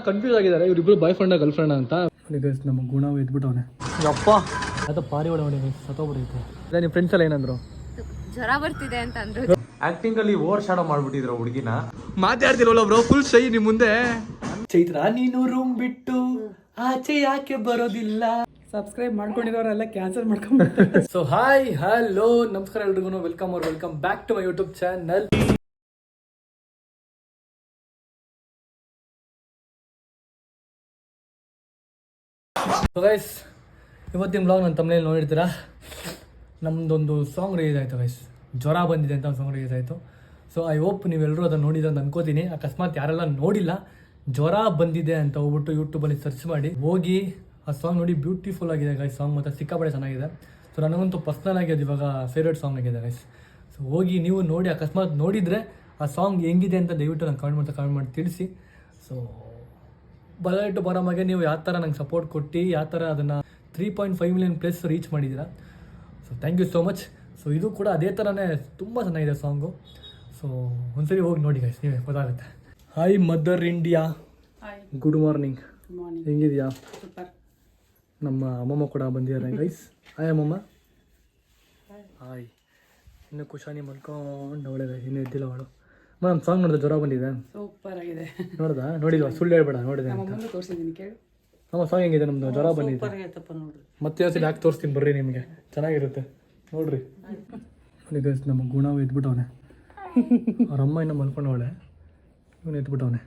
Confuse ಆಗಿದ್ದಾರೆ ಇವರಿಬ್ರು boy friend girl friend ಅಂತ. ನಮ್ಮ ಗುಣ ಎದ್ಬಿಟ್ಟವನೆ ಅಪ್ಪ ಅದ ಪಾರಿ ಒಳಗಡೆ ಸತ್ತೋಗ್ಬಿಡೈತೆ. ನಿಮ್ಮ ಫ್ರೆಂಡ್ಸ್ ಎಲ್ಲ ಏನಂದ್ರು? ಜ್ವರ ಬರ್ತಿದೆ ಅಂತ ಅಂದ್ರು. ಆಕ್ಟಿಂಗ್ ಅಲ್ಲಿ ಓವರ್ ಶಾಡೋ ಮಾಡ್ಬಿಟ್ಟಿದ್ರು ಹುಡುಗಿನ. ಮಾತಾಡ್ತಿಲ್ವಲ್ಲ ಬ್ರೋ, ಫುಲ್ ಶೈ ನಿಮ್ ಮುಂದೆ. ಚೈತ್ರ ನೀನು ರೂಮ್ ಬಿಟ್ಟು ಆಚೆ ಯಾಕೆ ಬರೋದಿಲ್ಲ? ಸಬ್ಸ್ಕ್ರೈಬ್ ಮಾಡ್ಕೊಂಡಿರೋರೆಲ್ಲ ಕ್ಯಾನ್ಸಲ್ ಮಾಡ್ಕೊಂಡ್ಬಿಡ್ತಾರೆ. ಸೊ ಹಾಯ್ ಹಲೋ ನಮಸ್ಕಾರ ಎಲ್ರಿಗೂ, welcome back to my YouTube channel. So guys, ಇವತ್ತಿನ ಬ್ಲಾಗ್ ನನ್ನ ತಮ್ಮನೇಲಿ ನೋಡಿರ್ತೀರಾ. ನಮ್ಮದೊಂದು ಸಾಂಗ್ ರಿಲೀಸ್ ಆಯಿತು ಗೈಸ್, ಜ್ವರ ಬಂದಿದೆ ಅಂತ ಒಂದು ಸಾಂಗ್ ರಿಲೀಸ್ ಆಯಿತು. ಸೊ ಐ ಹೋಪ್ ನೀವೆಲ್ಲರೂ ಅದನ್ನು ನೋಡಿದ್ರೆ ಅಂತ ಅನ್ಕೋತೀನಿ. ಅಕಸ್ಮಾತ್ ಯಾರೆಲ್ಲ ನೋಡಿಲ್ಲ, ಜ್ವರ ಬಂದಿದೆ ಅಂತ ಹೋಗ್ಬಿಟ್ಟು ಯೂಟ್ಯೂಬಲ್ಲಿ ಸರ್ಚ್ ಮಾಡಿ ಹೋಗಿ ಆ ಸಾಂಗ್ ನೋಡಿ. ಬ್ಯೂಟಿಫುಲ್ ಆಗಿದೆ ಗೈಸ್ ಸಾಂಗ್, ಮತ್ತು ಸಿಕ್ಕಾಪಟ್ಟೆ ಚೆನ್ನಾಗಿದೆ. ಸೊ ನನಗಂತೂ ಪರ್ಸ್ನಲ್ ಆಗಿ ಅದು ಇವಾಗ ಫೇವ್ರೇಟ್ ಸಾಂಗ್ ಆಗಿದೆ ಗೈಸ್. ಸೊ ಹೋಗಿ ನೀವು ನೋಡಿ, ಅಕಸ್ಮಾತ್ ನೋಡಿದರೆ ಆ ಸಾಂಗ್ ಹೆಂಗಿದೆ ಅಂತ ದಯವಿಟ್ಟು ನಂಗೆ ಕಮೆಂಟ್ ಮಾಡಿ ತಿಳಿಸಿ. ಸೊ ಬರೋಮಾಗೆ ನೀವು ಯಾವ ಥರ ನಂಗೆ ಸಪೋರ್ಟ್ ಕೊಟ್ಟು ಯಾವ ಥರ ಅದನ್ನು 3.5 ಮಿಲಿಯನ್ ಪ್ಲಸ್ ರೀಚ್ ಮಾಡಿದ್ದೀರಾ. So thank you so much. So ಇದು ಕೂಡ ಅದೇ ಥರನೇ ತುಂಬ ಚೆನ್ನಾಗಿದೆ ಸಾಂಗು. ಸೊ ಒಂದ್ಸರಿ ಹೋಗಿ ನೋಡಿ ಗೈಸ್, ನೀವೇ ಗೊತ್ತಾಗುತ್ತೆ. Hi mother India, good morning. ಹೆಂಗಿದೆಯಾ? ನಮ್ಮ ಅಮ್ಮಮ್ಮ ಕೂಡ ಬಂದಿದ್ದಾರೆ ಗೈಸ್. ಹಾಯ್ ಅಮ್ಮಮ್ಮ. ಹಾಯ್. ಇನ್ನು ಕುಶಾನಿ ಮಲ್ಕೊಂಡು ಒಳ್ಳೆದ, ಇನ್ನೂ ಎದ್ದಿಲ್ಲ ಅವಳು. ನಮ್ಮ ಸಾಂಗ್ ನೋಡಿದ್ರೆ ಜ್ವರ ಬಂದಿದೆ. ಸೂಪರ್ ಆಗಿದೆ. ನೋಡಿಲ್ವಾ? ಸುಳ್ಳು ಹೇಳ್ಬೇಡ, ನೋಡಿದೆ ಅಂತ. ನಮ್ಮ ಸಾಂಗ್ ಹೆಂಗಿದೆ? ನಮ್ದು ಜ್ವರ ಬಂದಿದೆ. ಮತ್ತೆ ಒಂದ್ಸಲ ಯಾಕೆ ತೋರಿಸ್ತೀನಿ ಬರ್ರಿ, ನಿಮಗೆ ಚೆನ್ನಾಗಿರುತ್ತೆ ನೋಡ್ರಿ. ಗೈಸ್ ನಮ್ಮ ಗುಣ ಎದ್ಬಿಟ್ಟವನೆ. ಅವ್ರ ಅಮ್ಮ ಇನ್ನೂ ಮಲ್ಕೊಂಡವಳೆ, ಇವನು ಎದ್ಬಿಟ್ಟವನೆ.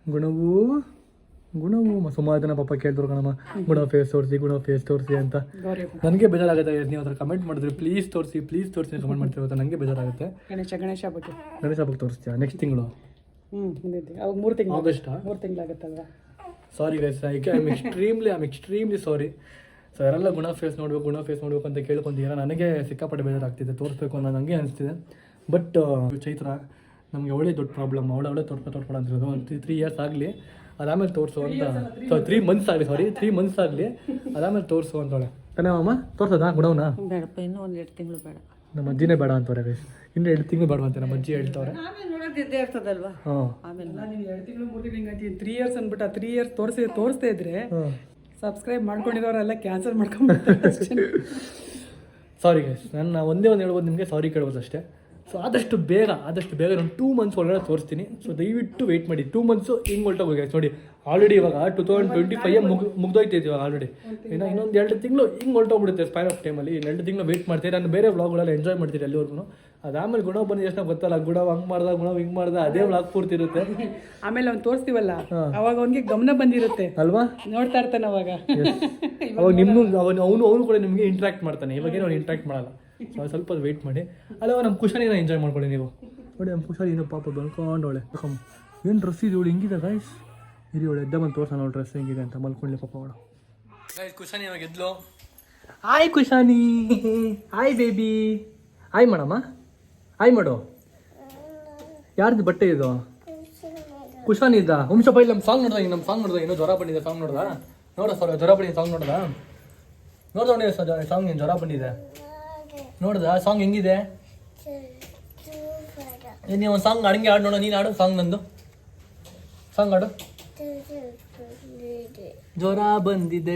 ಗುಣವು ಸುಮಾರು ಜನ ಪಾಪ ಕೇಳ್ತಾರೆ ಕಣಮ್ಮ, ಗುಣ ಫೇಸ್ ತೋರಿಸಿ ಅಂತ. ನನಗೆ ಬೇಜಾರಾಗುತ್ತೆ. ನೀವು ಅದ್ರ ಕಮೆಂಟ್ ಮಾಡಿದ್ರೆ ಪ್ಲೀಸ್ ತೋರಿಸಿ ಕಮೆಂಟ್ ಮಾಡ್ತಿರೋ ನನಗೆ ಬೇಜಾರಾಗುತ್ತೆ. ಗಣೇಶ ಹಬ್ಬಕ್ಕೆ ತೋರಿಸ್ತೀಯಾ? ನೆಕ್ಸ್ಟ್ ತಿಂಗಳು ಆಗಸ್ಟಾ? 3 ತಿಂಗಳಾಗುತ್ತಲ್ವಾ? Sorry guys, I am extremely sorry. So ಯಾರೆಲ್ಲ ಗುಣ ಫೇಸ್ ನೋಡ್ಬೇಕು ಅಂತ ಕೇಳ್ಕೊಂತೀರ, ನನಗೆ ಸಿಕ್ಕಾಪಟ್ಟೆ ಬೇಜಾರಾಗ್ತಿದೆ. ತೋರಿಸ್ಬೇಕು ಅನ್ನೋ ನನಗೆ ಅನಿಸ್ತಿದೆ. ಬಟ್ ಚೈತ್ರ ನಮಗೆ ಅವಳೇ ದೊಡ್ಡ ಪ್ರಾಬ್ಲಮ್. ಅವಳೇ ತೋರ್ಸ್ಕೊಂಡು ಅಂತಿರೋದು. ಒಂದು 3 ಇಯರ್ಸ್ ಆಗಲಿ, ಅದಾಮೇಲೆ ತೋರಿಸು ಅಂತ. 3 ಮಂತ್ಸ್ ಆಗಲಿ ಅದಾಮೇಲೆ ತೋರಿಸು ಅಂತವಳೆ. ತಾನೇ ಮಾಮ? ತೋರ್ಸೋದಾ ಗುಣವನ್ನ? ಬೇಡಪ್ಪ, ಇನ್ನೂ 1-2 ತಿಂಗಳು ಬೇಡ. ನಮ್ಮ ಅಜ್ಜಿನೇ ಬೇಡ ಅಂತವ್ರೆ ಗೈಸ್, ಇನ್ನು 2 ತಿಂಗಳು ಬೇಡವಂತೆ ನಮ್ಮ ಅಜ್ಜಿ ಹೇಳ್ತವ್ರೆ. ಇರ್ತದಲ್ವಾ? ಆಮೇಲೆ 2 ತಿಂಗಳು 3 ತಿಂಗಳು 3 ಇಯರ್ಸ್ ಅಂದ್ಬಿಟ್ಟು 3 ಇಯರ್ಸ್ ತೋರಿಸ್ತಾ ಇದ್ರೆ ಸಬ್ಸ್ಕ್ರೈಬ್ ಮಾಡ್ಕೊಂಡಿರೋರೆಲ್ಲ ಕ್ಯಾನ್ಸಲ್ ಮಾಡ್ಕೊಂಡ್ಬಿಡ್ತಾರೆ. ಸಾರಿ ಗೈಸ್, ನಾನು ಒಂದೇ ಹೇಳ್ಬೋದು ನಿಮಗೆ, ಸಾರಿ ಕೇಳ್ಬೋದು ಅಷ್ಟೇ. ಸೊ ಆದಷ್ಟು ಬೇಗ ನಾನು 2 ಮಂತ್ಸ್ ಒಳಗಡೆ ತೋರಿಸ್ತೀನಿ. ಸೊ ದಯವಿಟ್ಟು ವೆಯ್ಟ್ ಮಾಡಿ. 2 ಮಂತ್ಸು ಹಿಂಗೆ ಹೊಲ್ಟೋಗಿ ಗೈಸ್. ನೋಡಿ ಆಲ್ರೆಡಿ ಇವಾಗ 2025 ಮುಗ್ದೋಯ್ತೈತೆ ಇವಾಗ ಆಲ್ರೆಡಿ. ಇನ್ನೊಂದು 2 ತಿಂಗಳು ಹಿಂಗೆ ಹೊಲ್ಟೋಗ್ಬಿಡುತ್ತೆ ಸ್ಪೈನ್ ಆಫ್ ಟೈಮಲ್ಲಿ. 2 ತಿಂಗಳು ವೆಯ್ಟ್ ಮಾಡ್ತೀರಿ. ನಾನು ಬೇರೆ ವ್ಲಾಗ್ಗಳೆಲ್ಲ ಎಂಜಾಯ್ ಮಾಡ್ತೀರಿ ಅಲ್ಲಿವರೆಗೂ. ಅದಾದಮೇಲೆ ಗುಣ ಬಂದ ಎಷ್ಟು ಗೊತ್ತಲ್ಲ, ಗುಣ ಹಂಗೆ ಮಾಡ್ದ ಅದೇ ವ್ಲಾಗ್ ಪೂರ್ತಿ ಇರುತ್ತೆ. ಆಮೇಲೆ ಅವ್ನು ತೋರಿಸ್ತೀವಲ್ಲ, ಅವಾಗ ಅವನಿಗೆ ಗಮನ ಬಂದಿರುತ್ತೆ ಅಲ್ವಾ? ನೋಡ್ತಾ ಇರ್ತಾನೆ ಅವಾಗ. ಅವಾಗ ಅವನು ಕೂಡ ನಿಮಗೆ ಇಂಟ್ರಾಕ್ಟ್ ಮಾಡ್ತಾನೆ. ಇವಾಗೇನು ಅವ್ನು ಇಂಟ್ರಾಕ್ಟ್ ಮಾಡಲ್ಲ. ಸೊ ಸ್ವಲ್ಪ ವೆಯ್ಟ್ ಮಾಡಿ. ಅಲ್ಲ ನಮ್ಮ ಕುಶಾನಿನ ಎಂಜಾಯ್ ಮಾಡ್ಕೊಳ್ಳಿ ನೀವು. ನೋಡಿ ನಮ್ಮ ಕುಶಾನಿ ಏನೋ ಪಾಪ ಬೆಳ್ಕೊಂಡವಳೆ. ಏನು ಡ್ರೆಸ್ ಇದೆ ಇವಳು, ಹಿಂಗಿದೆ ಗೈಸ್. ಇರಿ ಅವಳು ಎದ್ದ ಬಂದು ತೋರ್ಸೋಣ ಅವಳು ಡ್ರೆಸ್ ಹೆಂಗಿದೆ ಅಂತ. ಮಲ್ಕೊಳ್ಳಿ ಪಾಪ ಅವಳು. ಗೈಸ್ ಕುಶಾನಿ ಇವಾಗ ಎದ್ಲು. Hi ಕುಶಾನಿ, hi baby. ಹಾಯ್ ಮಾಡಮ್ಮ, ಹಾಯ್ ಮಾಡು. ಯಾರ್ದು ಬಟ್ಟೆ ಇದು? ಕುಶಾನಿ ಇದ್ದ. ಹುಮ್ಸಪ್ಪ ಇಲ್ಲಿ ನಮ್ಮ ಸಾಂಗ್ ನೋಡ್ದ ಇನ್ನೂ ಜ್ವರ ಬಂದಿದೆ. ಸಾಂಗ್ ನೋಡ್ದ ಜ್ವರ ಬಂದಿದೆ. ಸಾಂಗ್ ನೋಡ್ದ ಸಾಂಗ್ ಜ್ವರ ಬಂದಿದೆ ನೋಡ್ದ? ಸಾಂಗ್ ಹೆಂಗಿದೆ? ನೀವು ಒಂದು ಸಾಂಗ್ ಹಂಗೆ ಆಡು ನೋಡೋ. ನೀನು ಆಡು ಸಾಂಗ್, ನಂದು ಸಾಂಗ್ ಆಡು. ಜ್ವರ ಬಂದಿದೆ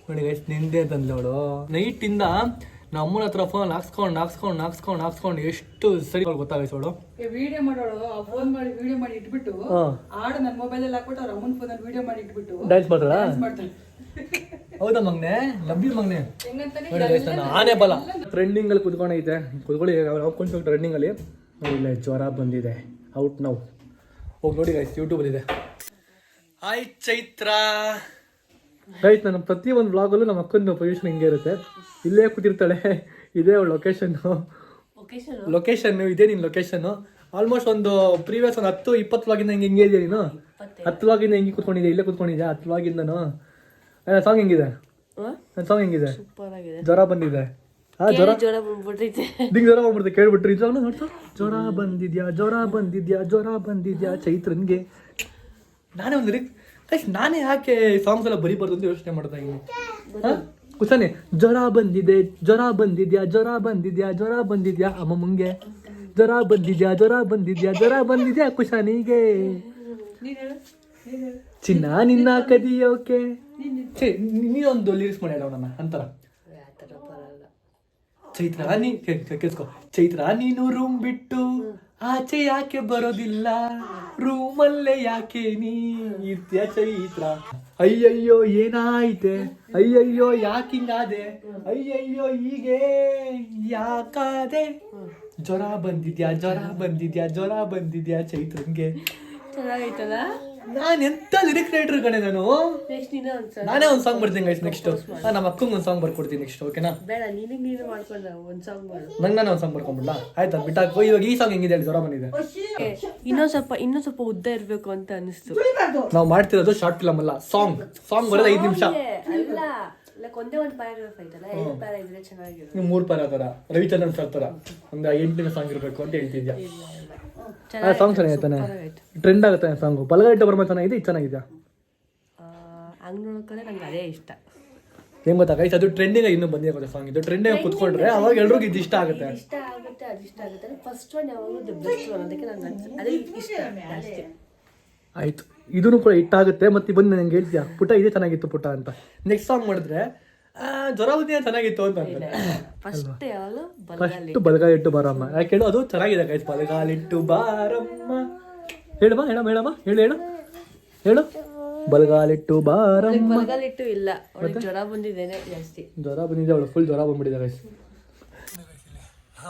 ನೋಡಿ ಗೈಸ್, ನಿಂದೆ ಅಂತಂದ್ಲು ಅವಳು. ನೈಟಿಂದ ನಮ್ಮ ಅಮ್ಮನ ಹತ್ರ ಫೋನ್ ಹಾಕ್ಸ್ಕೊಂಡು ಎಷ್ಟು ಸರಿ ಗೊತ್ತಾಗೈತೆ ಅವಳು. ವಿಡಿಯೋ ಮಾಡೋಳು, ಫೋನ್ ಮಾಡಿ ವಿಡಿಯೋ ಮಾಡಿ ಇಟ್ಬಿಟ್ಟು ಆಡು ನನ್ನ ಮೊಬೈಲಲ್ಲಿ ಹಾಕ್ಬಿಟ್ಟು ಅವ್ರ ಅಮ್ಮನ ಫೋನಲ್ಲಿ ವಿಡಿಯೋ ಮಾಡಿ ಇಟ್ಬಿಟ್ಟು ಡ್ಯಾನ್ಸ್ ಮಾಡ್ತಾಳೆ. ಹೌದಾ ಮಗ್ನೆ? Love you ಮಗ್ನೆ. ಆನೆ ಬಲ ಟ್ರೆಂಡಿಂಗ್ ಅಲ್ಲಿ ಕುತ್ಕೊಳ್ಳಿ ಕೊಂಡ್ಬೇಕು ಟ್ರೆಂಡಿಂಗ್ ಅಲ್ಲಿ. ಇಲ್ಲ ಜ್ವರ ಬಂದಿದೆ, ಔಟ್ ನಾವು ಹೋಗಿ ನೋಡಿ ಗೈಸ್, ಯೂಟ್ಯೂಬಲ್ಲಿ ಇದೆ. Hi Chaitra guys. ನನ್ನ ಪ್ರತಿಯೊಂದು ವ್ಲಾಗಲ್ಲೂ ನಮ್ಮ ಅಕ್ಕನ ಪೊಸಿಷನ್ ಹಿಂಗೆ ಇರುತ್ತೆ. ಇಲ್ಲೇ ಕೂತಿರ್ತಾಳೆ, ಇದೇ ಅವಳ ಲೊಕೇಶನ್ ಇದೇ ನಿನ್ನ ಲೊಕೇಶನ್ನು. ಆಲ್ಮೋಸ್ಟ್ ಒಂದು ಪ್ರೀವಿಯಸ್ ಒಂದು 10-20 ವ್ಲಾಗಿಂದ ಹಿಂಗೆ ಇದೆಯಾ ನೀನು? 10 ವ್ಲಾಗಿಂದ ಹಿಂಗೆ ಕೂತ್ಕೊಂಡಿದ್ದೆ, ಇಲ್ಲೇ ಕೂತ್ಕೊಂಡಿದ್ದೆ 10 ವ್ಲಾಗಿಂದನು. ಸಾಂಗ್ ಹೆಂಗಿದೆ? ನನ್ನ ಸಾಂಗ್ ಹೆಂಗಿದೆ? ಜ್ವರ ಬಂದಿದೆ. ಜ್ವರ ಬಂದ್ಬಿಡುತ್ತೆ ಕೇಳ್ಬಿಟ್ರಿ. ನೋಡ್ತಾ ಜ್ವರ ಬಂದಿದ್ಯಾ ಚೈತ್ರನ್ಗೆ. ನಾನೇ ಯಾಕೆ ಸಾಂಗ್ಸ್ ಎಲ್ಲ ಬರೀಬಾರ್ದು ಅಂತ ಯೋಚನೆ ಮಾಡ್ತಾ ಇದ್ದೀನಿ. ಕುಶಾನೆ ಜ್ವರ ಬಂದಿದೆ, ಜ್ವರ ಬಂದಿದ್ಯಾ, ಜ್ವರ ಬಂದಿದ್ಯಾ, ಜ್ವರ ಬಂದಿದ್ಯಾ ಅಮ್ಮಮ್ಮಂಗೆ, ಜ್ವರ ಬಂದಿದ್ಯಾ, ಜ್ವರ ಬಂದಿದ್ಯಾ, ಜ್ವರ ಬಂದಿದ್ಯಾ ಕುಶಾನಿಗೆ. ಚಿನ್ನ ನಿನ್ನ ಕದಿಯೋಕೆ. ನೀನೊಂದು ಲಿರಿಕ್ಸ್ ಮಾಡಿ ಹೇಳೋಣ ಅಂತಾರ. ಚೈತ್ರ ಕೇಳಿಸ್ಕೊ. ಚೈತ್ರ ನೀನು ರೂಮ್ ಬಿಟ್ಟು ಆಚೆ ಯಾಕೆ ಬರೋದಿಲ್ಲ, ರೂಮಲ್ಲೇ ಯಾಕೆ ನೀ ಇರ್ತೀಯ ಚೈತ್ರ. ಅಯ್ಯಯ್ಯೋ ಏನಾಯ್ತೆ, ಅಯ್ಯಯ್ಯೋ ಯಾಕಿಂಗಾದೆ, ಅಯ್ಯಯ್ಯೋ ಹೀಗೆ ಯಾಕಾದೆ. ಜ್ವರ ಬಂದಿದ್ಯಾ, ಜ್ವರ ಬಂದಿದ್ಯಾ, ಜ್ವರ ಬಂದಿದ್ಯಾ ಚೈತ್ರಂಗೆ. ಚೆನ್ನಾಗೈತಲ್ಲ. ನಾನು ಎಂತ ಲಿರಿಕ್ ರೈಟರ್ ಕಣೆ ನಾನು. ನಾನೇ ಒಂದು ಸಾಂಗ್ ಬರ್ತೀನಿ ಗೈಸ್ ನೆಕ್ಸ್ಟ್. ನಮ್ಮ ಅಕ್ಕಂಗೆ ಒಂದು ಸಾಂಗ್ ಬರ್ಕೊಡ್ತೀನಿ ನೆಕ್ಸ್ಟ್, ಓಕೆನಾ? ಬೇಡ, ನೀನು ಮಾಡ್ಕೊಂಡ ಒಂದು ಸಾಂಗ್ ಮಾಡು. ನಾನು ಒಂದು ಸಾಂಗ್ ಬರ್ಕೊಂಡ್ಬಿಡ್ಲಾ? ಆಯ್ತಾ ಬಿಟ್ಟಾಕೋ. ಇವಾಗ ಈ ಸಾಂಗ್ ಹೆಂಗಿದೆ ಹೇಳಿ, ಜ್ವರ ಬಂದಿದೆ. ಇನ್ನೂ ಸ್ವಲ್ಪ ಉದ್ದ ಇರ್ಬೇಕು ಅಂತ ಅನಿಸ್ತು. ನಾವು ಮಾಡ್ತಿರೋದು ಶಾರ್ಟ್ ಫಿಲಮ್ ಅಲ್ಲ, ಸಾಂಗ್. ಸಾಂಗ್ ಬರೋದು 5 ನಿಮಿಷ. ಅಲ್ಲ, ಒಂದೇ ಒಂದು ಪ್ಯಾರಾಗ್ರಾಫ್ ಐತಲ್ಲ, 2 ಪ್ಯಾರಾ ಇದ್ರೆ ಚೆನ್ನಾಗಿರುತ್ತೆ. ನೀವು 3 ಪ್ಯಾರ ತರ ರವಿಚಂದ್ರನ್ ಸರ್ ತರ ಒಂದು 8 ಸಾಂಗ್ ಇರಬೇಕು ಅಂತ ಹೇಳ್ತಿದ್ಯಾ? ಸಾಂಗ್ ಚೆನ್ನಾಗಿರ್ತಾನೆ, ಟ್ರೆಂಡ್ ಆಗುತ್ತೆ ಸಾಂಗು. ಬಲಗೈಟ ಬರ್ಮ ಚೆನ್ನಾಗಿದೆ, ಇದು ಚೆನ್ನಾಗಿದ್ಯಾ? ಹಂಗ್ ನೋಡ್ಕೊಂಡ್ರೆ ನಂಗೆ ಅದೇ ಇಷ್ಟ. ಏನ್ ಗೊತ್ತಾ ಗೈಸ್, ಅದು ಟ್ರೆಂಡಿಂಗ್ ಇನ್ನೂ ಬಂದಿರೋದು ಸಾಂಗ್. ಇದು ಟ್ರೆಂಡಿಂಗ್ ಕುತ್ಕೊಂಡ್ರೆ ಅವಾಗ ಎಲ್ರಿಗೂ ಇದು ಇಷ್ಟ ಆಗುತ್ತೆ. ಇಷ್ಟ ಆಗುತ್ತೆ, ಅದು ಇಷ್ಟ ಆಗುತ್ತೆ. ಫಸ್ಟ್ ಒನ್ ಯಾವಾಗಲೂ ದ ಬೆಸ್ಟ್ ಒನ್, ಅದಕ್ಕೆ ನಂಗೆ ಅದೇ ಇಷ್ಟ ಜಾಸ್ತಿ. ಆಯ್ತು, ಇದೂ ಕೂಡ ಇಟ್ಟಾಗುತ್ತೆ. ಮತ್ತೆ ಬಂದು ನಂಗೆ ಹೇಳ್ತೀಯಾ ಪುಟ್ಟ ಇದೇ ಚೆನ್ನಾಗಿತ್ತು ಪುಟ್ಟ ಅಂತ. ನೆಕ್ಸ್ಟ್ ಸಾಂಗ್ ಮಾಡಿದ್ರೆ ಜ್ವರ ಬಂದಿದೆ ಚೆನ್ನಾಗಿತ್ತು ಅಂತ ಫಸ್ಟ್ ಯಾವಾಗಲೂ ಫಸ್ಟ್ ಬಲಗಾಲಿಟ್ಟು ಬಾರಮ್ಮ. ಯಾಕೆ ಹೇಳು, ಅದು ಚೆನ್ನಾಗಿದೆ ಗೈಸ್. ಬಲಗಾಲಿಟ್ಟು ಬಾರಮ್ಮ ಹೇಳಮ್ಮ, ಹೇಳಮ್ಮ, ಹೇಳು ಹೇಳು. ಬಲಗಾಲಿಟ್ಟು ಬಾರಮ್ಮ. ಬಲಗಾಲಿಟ್ಟು ಇಲ್ಲ, ಅವಳಿಗೆ ಜ್ವರ ಬಂದಿದ್ದೇನೆ ಜಾಸ್ತಿ. ಜ್ವರ ಬಂದಿದೆ, ಅವಳು ಫುಲ್ ಜ್ವರ ಬಂದ್ಬಿಟ್ಟಿದೆ ಗೈಸ್.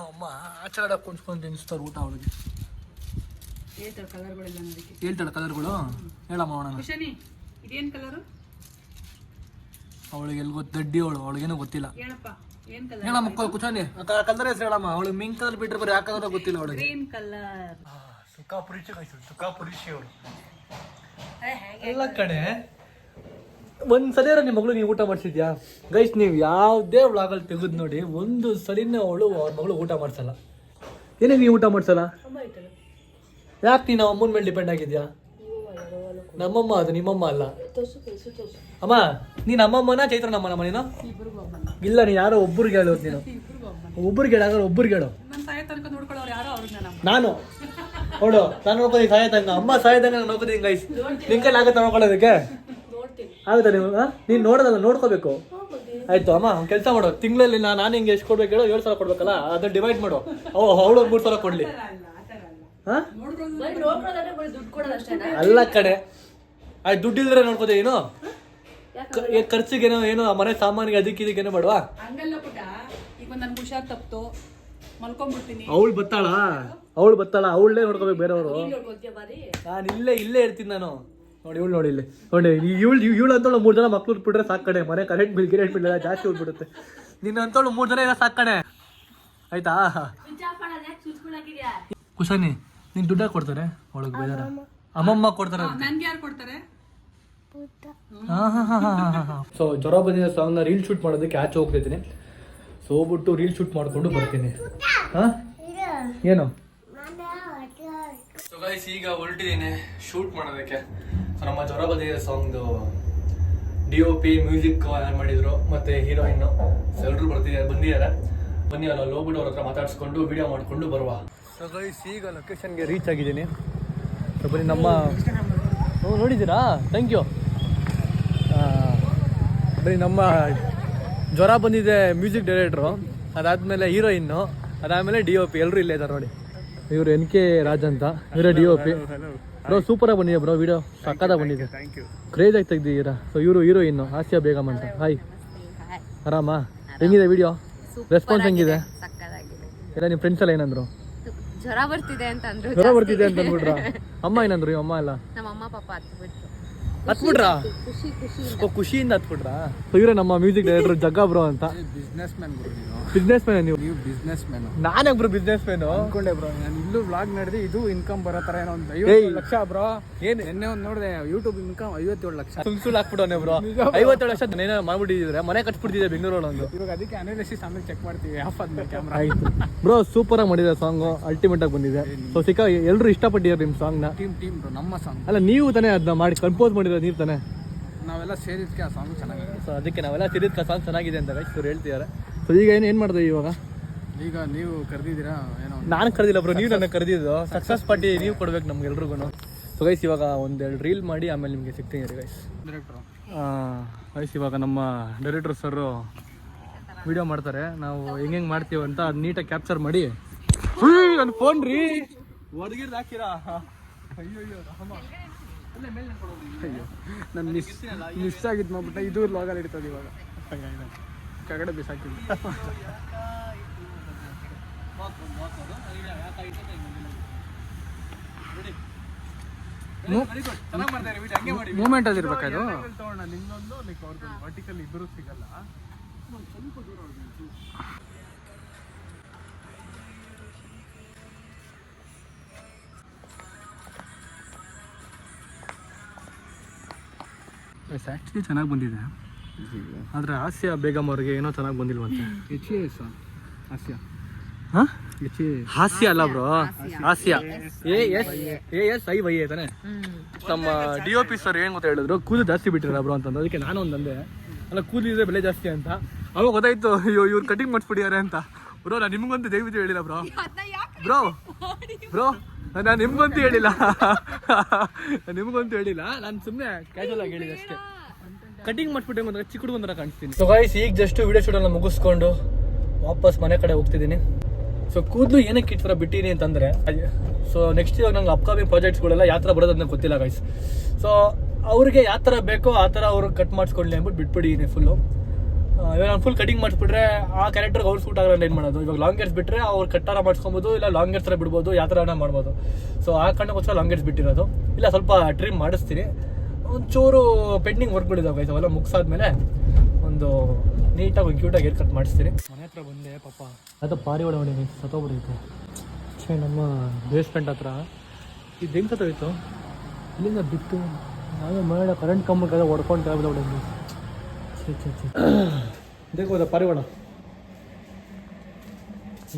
ಅಮ್ಮ ಆಚೆ ಕುಂತ್ಕೊಂಡು ತಿನ್ನಿಸ್ತಾರೆ ಊಟ ಅವಳಿಗೆ. ಹೇಳ್ತಾಳೆ ಕಲರ್ಗಳು. ಹೇಳಮ್ಮ ಅವಣ. ಇದೇನ್ ಕಲರು? ಅವಳಿಗೆ ಎಲ್ಲಿ ದಡ್ಡಿ ಅವಳಿಗೇನೋ ಗೊತ್ತಿಲ್ಲ. ಹೇಳಮ್ಮ ಕುಚಾನಿ ಕಲರ್ ಹೆಸರು ಹೇಳಮ್ಮ. ಅವಳು ಮಿಂಕ್ ಕಲರ್ ಬಿಟ್ಟರೆ ಬರೀ ಯಾಕಂದ್ರೆ ಗೊತ್ತಿಲ್ಲ ಅವಳಿಗೆ. Green colour. ಸುಖಾಪುರಿಷಿ ಅವಳು ಎಲ್ಲ ಕಡೆ. ಒಂದ್ಸಲ ನಿಮ್ಮ ಮಗಳು ನೀವು ಊಟ ಮಾಡಿಸಿದ್ಯಾ ಗೈಸ್? ನೀವು ಯಾವುದೇ ವ್ಲಾಗಲ್ಲಿ ತೆಗೆದು ನೋಡಿ, ಒಂದು ಸಲಿನ ಅವಳು ಅವ್ರ ಮಗಳು ಊಟ ಮಾಡ್ಸಲ್ಲ. ಏನೇ ನೀವು ಊಟ ಮಾಡ್ಸಲ್ಲ? ಯಾಕೆ ನೀನು ಅಮ್ಮನ ಮೇಲೆ ಡಿಪೆಂಡ್ ಆಗಿದ್ಯಾ? ನಮ್ಮಮ್ಮ ಅದು, ನಿಮ್ಮಮ್ಮ ಅಲ್ಲ. ಅಮ್ಮ ನೀನು ಅಮ್ಮಮ್ಮನ ಚೈತ್ರ ನಮ್ಮನ ನೀನು? ಇಲ್ಲ, ನೀನು ಯಾರೋ ಒಬ್ಬರಿಗೆ ಹೇಳೋದು. ನೀನು ಒಬ್ಬರಿಗೆ ಹೇಳಾಗ ಒಬ್ಬರಿಗೆ ಹೇಳು. ನಾನು ನೋಡು, ನಾನು ನೋಡ್ಕೋದಿ ಸಾಯತಂಗ. ಅಮ್ಮ ಸಾಯತಂಗ ನಾನು ನೋಡ್ಕೋತೀನಿ ಗೈಸ್. ನಿನ್ ಕೈಲಿ ಆಗುತ್ತೆ ನೋಡ್ಕೊಳ್ಳೋದಕ್ಕೆ? ಆಗುತ್ತಾ? ನೀನು ನೋಡೋದಲ್ಲ, ನೋಡ್ಕೋಬೇಕು. ಆಯ್ತು ಅಮ್ಮ, ಕೆಲಸ ಮಾಡು. ತಿಂಗಳಲ್ಲಿ ನಾನು ಹಿಂಗೆ ಎಷ್ಟು ಕೊಡ್ಬೇಕು ಹೇಳೋ? 7 ಸಾವಿರ ಕೊಡ್ಬೇಕಲ್ಲ, ಅದನ್ನ ಡಿವೈಡ್ ಮಾಡು. ಅವಳು 3 ಸಾವಿರ ಕೊಡ್ಲಿ. ಅಲ್ಲ ಕಡೆ, ಆಯ್ತು ದುಡ್ಡು ಇಲ್ದ್ರೆ ನೋಡ್ಕೋದೆ ಏನು? ಖರ್ಚಿಗೇನೋ ಏನೋ ಮನೆ ಸಾಮಾನಿಗೆ ಅದಕ್ಕೆ ಇದಕ್ಕೇನೋ ಬೇಡವಾ? ಹಂಗಲ್ಲ ಪುಟ, ಈಗ ನನ್ಗೆ ಹುಷಾರ್ ತಪ್ಪು ಮಲ್ಕೊಂಡ್ಬಿಡ್ತೀನಿ. ಅವಳು ಬತ್ತಾಳ, ಅವಳೇ ನೋಡ್ಕೋಬೇಕು ಬೇರೆಯವರು. ನಾನು ಇಲ್ಲೇ ಇರ್ತೀನಿ ನಾನು. ನೋಡಿ ಇವಳು, ನೋಡಿ ಇಲ್ಲಿ ನೋಡಿ, ಇವಳು ಅಂತವಳು 3 ಜನ ಮಕ್ಳು ಉಟ್ಬಿಟ್ರೆ ಸಾಕು ಕಡೆ. ಮನೆ ಕರೆಂಟ್ ಬಿಲ್ ಎಲ್ಲ ಜಾಸ್ತಿ ಉಟ್ಬಿಡುತ್ತೆ. ನಿನ್ನ ಅಂತವಳು 3 ಜನ ಎಲ್ಲ ಸಾಕು ಕಡೆ. ಆಯ್ತಾ ಕುಶಾನಿ? ನೀನು ದುಡ್ಡ ಕೊಡ್ತಾರೆ ಅವಳಿಗೆ ಬೇಜಾರ? ಅಮ್ಮಮ್ಮ ಕೊಡ್ತಾರೆ. ನನ್ಗೆ ಯಾರು ಕೊಡ್ತಾರೆ? ಸೊ ಜ್ವರ ಬಂದಿರೋ ಸಾಂಗ್ನ ರೀಲ್ ಶೂಟ್ ಮಾಡೋದಕ್ಕೆ ಆಚೆ ಹೋಗ್ತಿದ್ದೀನಿ. ಸೊ ಹೋಗ್ಬಿಟ್ಟು ರೀಲ್ ಶೂಟ್ ಮಾಡ್ಕೊಂಡು ಬರ್ತೀನಿ. ಏನು ಸೊ ಗೈಸ್, ಈಗ ಹೊರಟಿದ್ದೀನಿ ಶೂಟ್ ಮಾಡೋದಕ್ಕೆ. ಸೊ ನಮ್ಮ ಜ್ವರ ಬಂದಿರೋ ಸಾಂಗ್ದು DOP ಮ್ಯೂಸಿಕ್ ಯಾರು ಮಾಡಿದ್ರು ಮತ್ತೆ ಹೀರೋಯಿನ್ ಎಲ್ಲರೂ ಬಂದಿದ್ದಾರೆ. ಬನ್ನಿ ಅಲ್ಲಿ ಹೋಗ್ಬಿಟ್ಟು ಅವ್ರ ಹತ್ರ ಮಾತಾಡ್ಸ್ಕೊಂಡು ವಿಡಿಯೋ ಮಾಡ್ಕೊಂಡು ಬರುವ. ಸೊ ಗೈಸ್, ಈಗ ಲೊಕೇಶನ್ಗೆ ರೀಚ್ ಆಗಿದ್ದೀನಿ. ಸೊ ಬನ್ನಿ ನಮ್ಮ ನೋಡಿದ್ದೀರಾ? Thank you. ಬರೀ ನಮ್ಮ ಜ್ವರ ಬಂದಿದೆ ಮ್ಯೂಸಿಕ್ ಡೈರೆಕ್ಟ್ರು, ಅದಾದಮೇಲೆ ಹೀರೋಯಿನ್ನು, ಅದಾದಮೇಲೆ DOP ಎಲ್ಲರೂ ಇಲ್ಲೇ ಇದ್ದಾರೆ ನೋಡಿ. ಇವರು NK ರಾಜ್ ಅಂತ, ಇವರೇ DOP. ಬ್ರೋ ಸೂಪರಾಗಿ ಬಂದಿದೆ ಬ್ರೋ, ವಿಡಿಯೋ ಸಕ್ಕತ್ತಾಗಿ ಬಂದಿದೆ, ಕ್ರೇಜಾಗಿ ತೆಗ್ದಿದ್ದೀರಾ. ಸೊ ಇವರು ಹೀರೋಯಿನ್ನು ಆಸಿಯಾ ಬೇಗಮ್ ಅಂತ. ಹಾಯ್, ಆರಾಮಾ? ಹೆಂಗಿದೆ ವಿಡಿಯೋ ರೆಸ್ಪಾನ್ಸ್? ಹೆಂಗಿದೆ ಎಲ್ಲ? ನಿಮ್ಮ ಫ್ರೆಂಡ್ಸ್ ಎಲ್ಲ ಏನಂದ್ರು? ಜ್ವರ ಬರ್ತಿದೆ ಅಂತ ಅಂದ್ಬಿಟ್ರ? ಅಮ್ಮ ಏನಂದ್ರು? ಅಮ್ಮ ಎಲ್ಲ ನಮ್ಮ ಅಮ್ಮ ಪಾಪ ಹತ್ಬಿಟ್ರಾ? ಖುಷಿಯಿಂದ ಹತ್ಬಿಟ್ರಾ? ಇವರೇ ನಮ್ಮ ಮ್ಯೂಸಿಕ್ ಡೈರೆಕ್ಟರ್ ಜಗ್ಗಾ ಬ್ರೋ ಅಂತ. ಬಿಸ್ನೆಸ್ ಮ್ಯಾನ್ ನೀವು ಬಿಸ್ನೆಸ್ ಮ್ಯಾನ್. ನಾನೇ ಬ್ರೋ ಬಿಸ್ನೆಸ್ ಮ್ಯಾನ್ ಅನ್ಕೊಂಡೆ ಬ್ರೋ. ನಾನು ಇಲ್ಲೂ ವ್ಲಾಗ್ ನಡೆದಿ ಇದು ಇನ್ಕಮ್ ಬರೋ ತರ ಏನೋ ಒಂದು 57 ಲಕ್ಷ ಬ್ರೋ. ಏನು ನಿನ್ನೆ ಒಂದು ನೋಡಿದೆ ಯೂಟ್ಯೂಬ್ ಇನ್ಕಮ್ 57 ಲಕ್ಷ. ಸುಳ್ಳು ಹಾಕ್ಬಿಟ್ಟವನೆ ಬ್ರೋ. 57 ಲಕ್ಷ ಏನ ಮಾಡ್ಬಿಟ್ಟಿದ್ರೆ ಮನೆ ಕಟ್ಬಿಟ್ಟಿದೆ ಬೆಂಗಳೂರಲ್ಲಿ ಒಂದು. ಇವಾಗ ಅದಕ್ಕೆ ಅನಾಲಿಸಿಸ್ ಆಮೇಲೆ ಚೆಕ್ ಮಾಡ್ತೀವಿ ಆಫ್ ಆದ್ಮೇಲೆ ಕ್ಯಾಮ್ರಾ. ಬ್ರೋ ಸೂಪರ್ ಆಗಿ ಮಾಡಿದೆ ಸಾಂಗ್, ಅಲ್ಟಿಮೇಟ್ ಆಗಿ ಬಂದಿದೆ. ಸೊ ಎಲ್ಲರೂ ಇಷ್ಟಪಟ್ಟಿದ್ದಾರೆ ನಿಮ್ಮ ಸಾಂಗ್ ನ. ಟೀಮ್ ಬ್ರೋ, ನಮ್ಮ ಸಾಂಗ್ ಅಲ್ಲ ನೀವು ತಾನೇ ಅದನ್ನ ಮಾಡಿ ಕಂಪೋಸ್ ಮಾಡಿದ್ರೆ ನೀವು ತಾನೇ? ನಾವೆಲ್ಲ ಸೇರಿದ್ಕೆ ಆ ಸಾಂಗ್ ಚೆನ್ನಾಗಿದೆ. ಸೊ ಅದಕ್ಕೆ ನಾವೆಲ್ಲ ತಿರುಗಿ ಸಾಂಗ್ ಚೆನ್ನಾಗಿದೆ ಅಂತ ಗೈಸ್ ಇವ್ರು ಹೇಳ್ತಿದ್ದಾರೆ. ಸೊ ಈಗ ಏನು ಮಾಡಿದೆ ಇವಾಗ? ಈಗ ನೀವು ಕರೆದಿದ್ದೀರಾ ಏನೋ? ನಾನು ಕರೆದಿಲ್ಲ ಬ್ರೋ, ನೀವು ನನಗೆ ಕರೆದಿದ್ದು. ಸಕ್ಸಸ್ ಪಾರ್ಟಿ ನೀವು ಕೊಡ್ಬೇಕು ನಮ್ಗೆಲ್ರಿಗೂ. ಸೊ ಗೈಸ್ ಇವಾಗ ಒಂದೆರಡು ರೀಲ್ ಮಾಡಿ ಆಮೇಲೆ ನಿಮಗೆ ಸಿಗ್ತೀನಿ ರೀ ಗೈಸ್. ಡೈರೆಕ್ಟ್ರು ಗೈಸ್ ಇವಾಗ ನಮ್ಮ ಡೈರೆಕ್ಟರ್ ಸರು ವಿಡಿಯೋ ಮಾಡ್ತಾರೆ, ನಾವು ಹೆಂಗೆ ಮಾಡ್ತೀವಿ ಅಂತ ಅದು ನೀಟಾಗಿ ಕ್ಯಾಪ್ಚರ್ ಮಾಡಿ. ನನ್ನ ಫೋನ್ ರೀ ಒದಗಿರ್ದು ಹಾಕಿರಾ? ಅಯ್ಯೋ ರಾಮ, ಅಯ್ಯೋ ನಾನು ಮಿಸ್ ಆಗಿದ್ದು ಮಾಡ್ಬಿಟ್ಟೆ. ಇದು ಲಾಗಲ್ಲಿ ಇರ್ತದೆ ಇವಾಗ ಕೆಳಗಡೆ ಬಿಸಾಕಿದ್ದು. ಮೂಮೆಂಟ್ ಅಲ್ಲಿ ಇರ್ಬೇಕಾಯ್ತು. ತಗೋಣ ನಿನ್ನೊಂದು ಲೈಕ್ ಅವ್ರದ್ದು ವರ್ಟಿಕಲ್ ಇಬ್ಬರು ಸಿಗಲ್ಲ. ಸ್ವಲ್ಪ ದೂರ ಆ್ಯಕ್ಚುಲಿ ಚೆನ್ನಾಗಿ ಬಂದಿದೆ, ಆದರೆ ಹಾಸ್ಯ ಬೇಗಮ್ ಅವ್ರಿಗೆ ಏನೋ ಚೆನ್ನಾಗಿ ಬಂದಿಲ್ವಂತೆ. ಹಾಸ್ಯ ಹಾಂ ಹೆಚ್ಚಿ ಹಾಸ್ಯ ಅಲ್ಲ ಬ್ರೋ, ಹಾಸ್ಯ. ASIY ತಾನೆ. ನಮ್ಮ DOP ಸರ್ ಏನು ಗೊತ್ತಾ ಹೇಳಿದ್ರು, ಕೂದಲು ಜಾಸ್ತಿ ಬಿಟ್ಟಿರಲ್ಲ ಬ್ರೋ ಅಂತಂದು. ಅದಕ್ಕೆ ನಾನು ಒಂದಂದೆ ಅಲ್ಲ, ಕೂದಲಿದ್ರೆ ಬೆಲೆ ಜಾಸ್ತಿ ಅಂತ. ಅವಾಗ ಗೊತ್ತಾಯ್ತು ಅಯ್ಯೋ ಇವ್ರು ಕಟಿಂಗ್ ಮಾಡಿಸ್ಬಿಟ್ಟಿದ್ದಾರೆ ಅಂತ. ಬ್ರೋ ನಾನು ನಿಮ್ಗಂತೂ ದಯವಿಟ್ಟು ಹೇಳಿಲ್ಲ ಬ್ರೋ. ನಾನು ನಿಮ್ಗಂತೂ ಹೇಳಿಲ್ಲ ನಾನು ಸುಮ್ಮನೆ ಕ್ಯಾಶುವಲ್ ಆಗಿ ಹೇಳಿದೆ ಅಷ್ಟೇ. ಕಟಿಂಗ್ ಮಾಡಿಸ್ಬಿಟ್ಟೆ ಅಂದ್ರೆ ಚಿಕ್ಕ ಹುಡುಗಂತರ ಕಾಣಿಸ್ತೀನಿ. ಸೊ ಗೈಸ್ ಈಗ ಜಸ್ಟ್ ವಿಡಿಯೋ ಶೂಟೆಲ್ಲ ಮುಗಿಸ್ಕೊಂಡು ವಾಪಸ್ ಮನೆ ಕಡೆ ಹೋಗ್ತಿದ್ದೀನಿ. ಸೊ ಕೂದಲು ಏನಕ್ಕೆ ಈ ಥರ ಬಿಟ್ಟಿನಿ ಅಂತಂದರೆ, ಸೊ ನೆಕ್ಸ್ಟ್ ಇವಾಗ ನಂಗೆ ಅಪ್ಕಮಿಂಗ್ ಪ್ರಾಜೆಕ್ಟ್ಸ್ಗಳೆಲ್ಲ ಯಾವ ಥರ ಬರೋದು ಅದನ್ನ ಗೊತ್ತಿಲ್ಲ ಗೈಸ್. ಸೊ ಅವ್ರಿಗೆ ಯಾವ ಥರ ಬೇಕೋ ಆ ಥರ ಅವ್ರಿಗೆ ಕಟ್ ಮಾಡಿಸ್ಕೊಳ್ಳಿ ಅಂದ್ಬಿಟ್ಟು ಬಿಟ್ಬಿಟ್ಟಿದ್ದೀನಿ ಫುಲ್ಲು. ಇವಾಗ ನಾನು ಫುಲ್ ಕಟಿಂಗ್ ಮಾಡಿಸ್ಬಿಟ್ರೆ ಆ ಕ್ಯಾರೆಕ್ಟರ್ಗೆ ಅವ್ರು ಸೂಟ್ ಆಗೋಲ್ಲ ಏನು ಮಾಡೋದು. ಇವಾಗ ಲಾಂಗ್ ಹೇರ್ಸ್ ಬಿಟ್ಟರೆ ಅವ್ರು ಕಟ್ಟಾರ ಮಾಡಿಸ್ಕೊಬೋದು, ಇಲ್ಲ ಲಾಂಗ್ ಹೇರ್ಸ್ ಥರ ಬಿಡ್ಬೋದು, ಯಾವ ಥರ ಮಾಡ್ಬೋದು. ಸೊ ಆ ಕಾರಣಕ್ಕೋಸ್ಕರ ಲಾಂಗ್ ಹೇರ್ಸ್ ಬಿಟ್ಟಿರೋದು. ಇಲ್ಲ ಸ್ವಲ್ಪ ಟ್ರಿಮ್ ಮಾಡಿಸ್ತೀನಿ, ಒಂಚೂರು ಪೆಂಡಿಂಗ್ ವರ್ಕ್ಗಳಿದಾವೆ ಗೈಸ್. ಅವೆಲ್ಲ ಮುಗಿಸಾದ್ಮೇಲೆ ಒಂದು ನೀಟಾಗಿ ಒಂದು ಕ್ಯೂಟಾಗಿ ಹೇರ್ ಕಟ್ ಮಾಡಿಸ್ತೀನಿ. ಮನೆ ಹತ್ರ ಬಂದೆ ಪಾಪ ಅದು ಪಾರಿ ಒಳಗಡೆ ಸತ್ತೋಗ್ಬಿಡೈತೆ. ನಮ್ಮ ಬೇಸ್ಮೆಂಟ್ ಹತ್ರ ಇದು ಹೆಂಗೆ ಸತ್ತೋಯ್ತು, ಇಲ್ಲಿಂದ ಬಿತ್ತು ನಾವೇ ಮಾಡ ಕರೆಂಟ್ ಕಂಬಕ್ಕೆ ಹೊಡ್ಕೊಂಡು ಬಿಡೋದು. देखो उधर पारिवाड़ा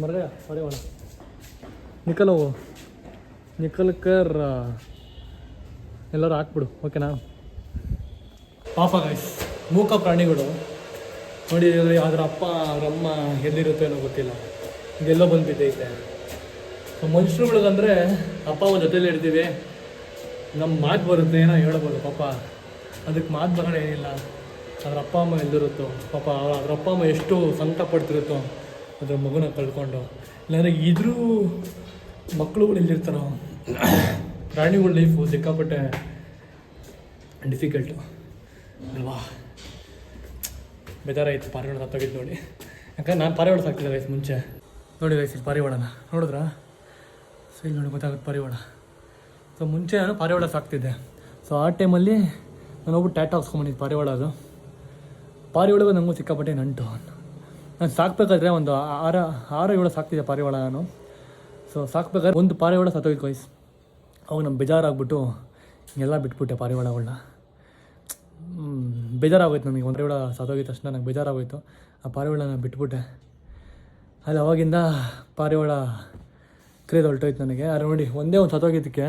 मर गया पारिवाड़ा. निकलो वो निकल कर ಎಲ್ಲರೂ ಹಾಕ್ಬಿಡು, ಓಕೆನಾ? ಪಾಪ ಗೈಸ್, ಮೂಕ ಪ್ರಾಣಿಗಳು ನೋಡಿ. ಅದ್ರ ಅಪ್ಪ ಅವ್ರ ಅಮ್ಮ ಎಲ್ಲಿರುತ್ತೆ ಅನ್ನೋ ಗೊತ್ತಿಲ್ಲ, ಇದೆಲ್ಲೋ ಬಂದು ಬಿದ್ದೈತೆ. ಮನುಷ್ಯರುಗಳಿಗಂದರೆ ಅಪ್ಪ ಅಮ್ಮ ಜೊತೆಲಿ ಇರ್ತೀವಿ, ನಮ್ಮ ಮಾತು ಬರುತ್ತೆ, ಏನೋ ಹೇಳ್ಬೋದು. ಪಾಪ ಅದಕ್ಕೆ ಮಾತು ಬರೋಣ ಏನಿಲ್ಲ. ಅದ್ರ ಅಪ್ಪ ಅಮ್ಮ ಎಲ್ಲಿರುತ್ತೋ ಪಾಪ, ಅದ್ರ ಅಪ್ಪ ಅಮ್ಮ ಎಷ್ಟು ಸಂಕಟ ಪಡ್ತಿರುತ್ತೋ ಅದ್ರ ಮಗುನ ಕಳ್ಕೊಂಡು. ಇಲ್ಲಾಂದರೆ ಇದ್ರೂ ಮಕ್ಕಳುಗಳು ಎಲ್ಲಿರ್ತಾರೋ. ಪ್ರಾಣಿಗಳ ಲೈಫು ಸಿಕ್ಕಾಪಟ್ಟೆ ಡಿಫಿಕಲ್ಟು ಅಲ್ವಾ? ಬೇಜಾರಾಯಿತು ಪಾರಿವಾಳ ಸತ್ತೋಗಿದ್ದು ನೋಡಿ. ಯಾಕಂದ್ರೆ ನಾನು ಪಾರಿವಾಳ ಸಾಕ್ತಿದ್ದೆ ವಯಸ್ಸು ಮುಂಚೆ. ನೋಡಿ ವಯಸ್ಸು ಪಾರಿವಾಳನ ನೋಡಿದ್ರಾ? ಸೊ ಇಲ್ಲಿ ನೋಡಿ ಗೊತ್ತಾಗುತ್ತೆ ಪಾರಿವಾಳ. ಸೊ ಮುಂಚೆ ನಾನು ಪಾರಿವಾಳ ಸಾಕ್ತಿದ್ದೆ. ಸೊ ಆ ಟೈಮಲ್ಲಿ ನಾನು ಹೋಗ್ಬಿಟ್ಟು ಟ್ಯಾಟೋ ಹಾಕ್ಸ್ಕೊಂಬಂದಿದ್ದು ಪಾರಿವಾಳ. ಪಾರಿವಾಳಗೂ ನನಗೂ ಸಿಕ್ಕಾಪಟ್ಟೆ ನಂಟು. ನಾನು ಸಾಕಬೇಕಾದ್ರೆ ಒಂದು 6-7 ಸಾಕ್ತಿದ್ದೆ ಪಾರಿವಾಳ ನಾನು. ಸೊ ಸಾಕಬೇಕಾದ್ರೆ ಒಂದು ಪಾರಿವಾಳ ಸತ್ತೋಗಿತ್ತು ವಯಸ್ಸು. ಅವಾಗ ನಮ್ಗೆ ಬೇಜಾರಾಗ್ಬಿಟ್ಟು ಎಲ್ಲ ಬಿಟ್ಬಿಟ್ಟೆ ಪಾರಿವಾಳಗಳನ್ನ. ಬೇಜಾರಾಗೋಯ್ತು ನನಗೆ. ಒಂದು ಪಾರಿವಾಳ ಸತ್ತೋಗಿದ ತಕ್ಷಣ ನಂಗೆ ಬೇಜಾರಾಗೋಯ್ತು. ಆ ಪಾರಿವಾಳನ ಬಿಟ್ಬಿಟ್ಟೆ. ಅಲ್ಲಿ ಅವಾಗಿಂದ ಪಾರಿವಾಳ ಕ್ರೇಜ್ ಹೊರಟೋಯ್ತು ನನಗೆ. ಆದರೆ ನೋಡಿ ಒಂದೇ ಒಂದು ಸತ್ತೋಗಿದ್ದಕ್ಕೆ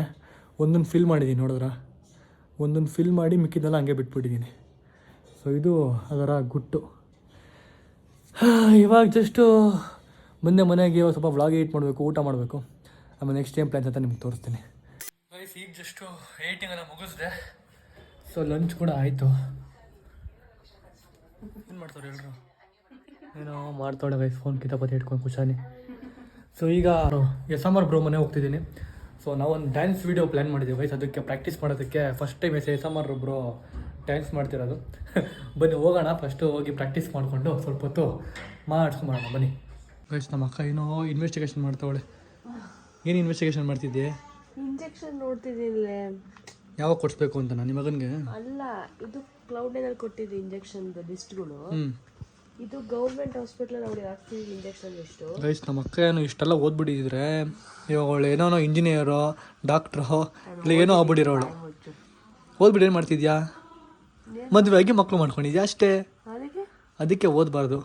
ಒಂದನ್ನು ಫಿಲ್ ಮಾಡಿದ್ದೀನಿ, ನೋಡಿದ್ರ? ಒಂದನ್ನು ಫಿಲ್ ಮಾಡಿ ಮಿಕ್ಕಿದ್ದೆಲ್ಲ ಹಂಗೆ ಬಿಟ್ಬಿಟ್ಟಿದ್ದೀನಿ. ಸೊ ಇದು ಅದರ ಗುಟ್ಟು. ಇವಾಗ ಜಸ್ಟು ಮುಂದೆ ಮನೆಗೆ ಸ್ವಲ್ಪ ವ್ಲಾಗ್ ಎಡಿಟ್ ಮಾಡಬೇಕು, ಊಟ ಮಾಡಬೇಕು. ಆಮೇಲೆ ನೆಕ್ಸ್ಟ್ ಟೈಮ್ ಪ್ಲ್ಯಾನ್ಸ್ ಅಂತ ನಿಮ್ಗೆ ತೋರಿಸ್ತೀನಿ. ಗೈಸ್ ಈಗ ಜಸ್ಟು ಎಡಿಟಿಂಗ್ ಎಲ್ಲ ಮುಗಿಸ್ದೆ. ಸೊ ಲಂಚ್ ಕೂಡ ಆಯಿತು. ಏನು ಮಾಡ್ತಾರೆ ಎಲ್ಲರೂ? ಏನೋ ಮಾಡ್ತಾಳೆ ಗೈಸ್, ಫೋನ್ ಕಿತಾಪತಿ ಇಟ್ಕೊಂಡು ಖುಷಾನಿ. ಸೊ ಈಗ SMR ಬ್ರೋ ಮನೆ ಹೋಗ್ತಿದ್ದೀನಿ. ಸೊ ನಾವೊಂದು ಡ್ಯಾನ್ಸ್ ವೀಡಿಯೋ ಪ್ಲ್ಯಾನ್ ಮಾಡಿದ್ದೀವಿ ಗೈಸ್. ಅದಕ್ಕೆ ಪ್ರಾಕ್ಟೀಸ್ ಮಾಡೋದಕ್ಕೆ first time SMR bro dance ಮಾಡ್ತಿರೋದು. ಬನ್ನಿ ಹೋಗೋಣ, ಫಸ್ಟು ಹೋಗಿ ಪ್ರಾಕ್ಟೀಸ್ ಮಾಡಿಕೊಂಡು ಸ್ವಲ್ಪ ಹೊತ್ತು ಮಾಡಿಸ್ಕೊಂಬರೋಣ ಬನ್ನಿ ಗೈಸ್. ನಮ್ಮ ಅಕ್ಕ ಏನೋ ಇನ್ವೆಸ್ಟಿಗೇಷನ್ ಮಾಡ್ತಾವಳೆ. ಏನು ಇನ್ವೆಸ್ಟಿಗೇಷನ್ ಮಾಡ್ತಿದ್ದೆ? ಇಂಜೆಕ್ಷನ್ ನೋಡ್ತಿದ್ದೀನಿ ಯಾವಾಗ ಕೊಡಿಸ್ಬೇಕು ಅಂತ ನಾನು ಮಗನಿಗೆ. ಅಲ್ಲ, ಇದು ಕ್ಲೌಡ್ನಲ್ಲಿ ಕೊಟ್ಟಿದ್ದು ಇಂಜೆಕ್ಷನ್ ಲಿಸ್ಟ್ಗಳು. ಇದು ಗೌರ್ಮೆಂಟ್ ಹಾಸ್ಪಿಟ್ಲಲ್ಲಿ ಅವ್ರಿಗೆ ಹಾಕ್ತೀವಿ ಇಂಜೆಕ್ಷನ್ ಲಿಸ್ಟು. ಗೈಸ್ ನಮ್ಮ ಅಕ್ಕ ಏನೋ ಇಷ್ಟೆಲ್ಲ ಓದ್ಬಿಟ್ಟಿದ್ರೆ ಇವಾಗ ಅವಳು ಏನೋ ಇಂಜಿನಿಯರು, ಡಾಕ್ಟ್ರು, ಇಲ್ಲ ಏನೋ ಆಗ್ಬಿಟ್ಟಿರೋಳು. ಓದ್ಬಿಟ್ಟು ಏನು ಮಾಡ್ತಿದ್ಯಾ? ಮದುವೆ ಆಗಿ ಮಕ್ಕಳು ಮಾಡ್ಕೊಂಡಿದ್ಯಾ ಅಷ್ಟೇ. ಅದಕ್ಕೆ ಓದಬಾರ್ದು.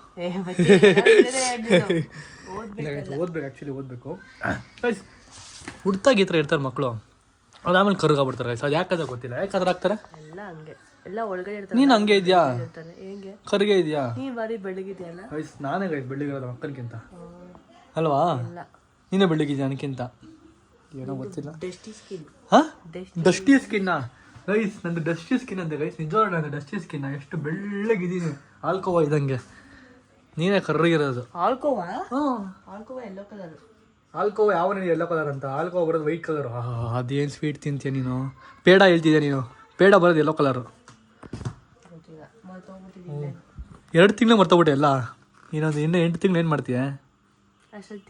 ಓದ್ಬೇಕು, ಆ್ಯಕ್ಚುಲಿ ಓದಬೇಕು. ಹುಡ್ತಾಗಿ ಈ ಥರ ಇರ್ತಾರೆ ಮಕ್ಕಳು. ಅದಾದ್ಮೇಲೆ ಕರ್ಗಾಗ್ಬಿಡ್ತಾರೆ ಗೈಸ್. ಅದು ಯಾಕಂದ್ರೆ ಗೊತ್ತಿಲ್ಲ, ಯಾಕಾದ್ರೆ ಆಗ್ತಾರೆ. ಎಲ್ಲ ಹಂಗೆ, ಎಲ್ಲ ಒಳಗಡೆ ಇರ್ತಾರೆ. ನೀನು ಹಂಗೆ ಇದೆಯಾ, ಇರ್ತಾರೆ ಹೆಂಗೆ ಕರ್ಗೆ ಇದೆಯಾ ನೀನ್ ಬಾರಿ ಬೆಳಗಿದ್ಯಲ್ಲ. ಗೈಸ್? ನಾನೇ ಗೈಸ್ ಬೆಳ್ಳಿಗಿರೋದು ಅಕ್ಕನಿಗಿಂತ ಅಲ್ವಾ? ಇಲ್ಲ ನೀನೇ ಬೆಳ್ಳಿಗಿದ್ಯಾ ನನಗಿಂತ, ಏನೋ ಗೊತ್ತಿಲ್ಲ. Dusty skin. ಹಾಂ, ಡಸ್ಟಿ ಸ್ಕಿನ್ನ ಗೈಸ್, ನಂದು ಡಸ್ಟಿ ಸ್ಕಿನ್ ಅಂತೆ ಗೈಸ್. ನಿಜವಾಗ್ಲೂ ನಂದು ಡಸ್ಟಿ ಸ್ಕಿನ್ನ, ಎಷ್ಟು ಬೆಳ್ಳಗಿದ್ದೀನಿ, ಆಲ್ಕೋವಾ ಇದ್ದಂಗೆ. ನೀನೇ ಕರ್ರಗಿರೋದು. ಆಲ್ಕೋವಾ? ಹ್ಞೂ, ಆಲ್ಕೋವಾ ಎಲ್ಲೋ ಕಲರ್. ಆಲ್ಕೋವಾ ಯಾವ ನೀನು ಎಲ್ಲೋ ಕಲರ್ ಅಂತ? ಆಲ್ಕೋವಾ ಬರೋದು ವೈಟ್ ಕಲರು. ಅದೇನು ಸ್ವೀಟ್ ತಿಂತೀಯ ನೀನು? ಪೇಡ ಹೇಳ್ತಿದ್ಯಾ ನೀನು? ಪೇಡ ಬರೋದು ಎಲ್ಲೋ ಕಲರು. ಗೊತ್ತಿಲ್ಲ, ಮರ್ತೋಗ್ಬಿಟ್ಟಿದ್ದೀನಿ. 2 ತಿಂಗಳು ಮರ್ತೋಗ್ಬಿಟ್ಟೆ ಎಲ್ಲ. ಇನ್ನೊಂದು 8 ತಿಂಗಳು ಏನು ಮಾಡ್ತೀಯ? ಅಷ್ಟಲ್ಲಿ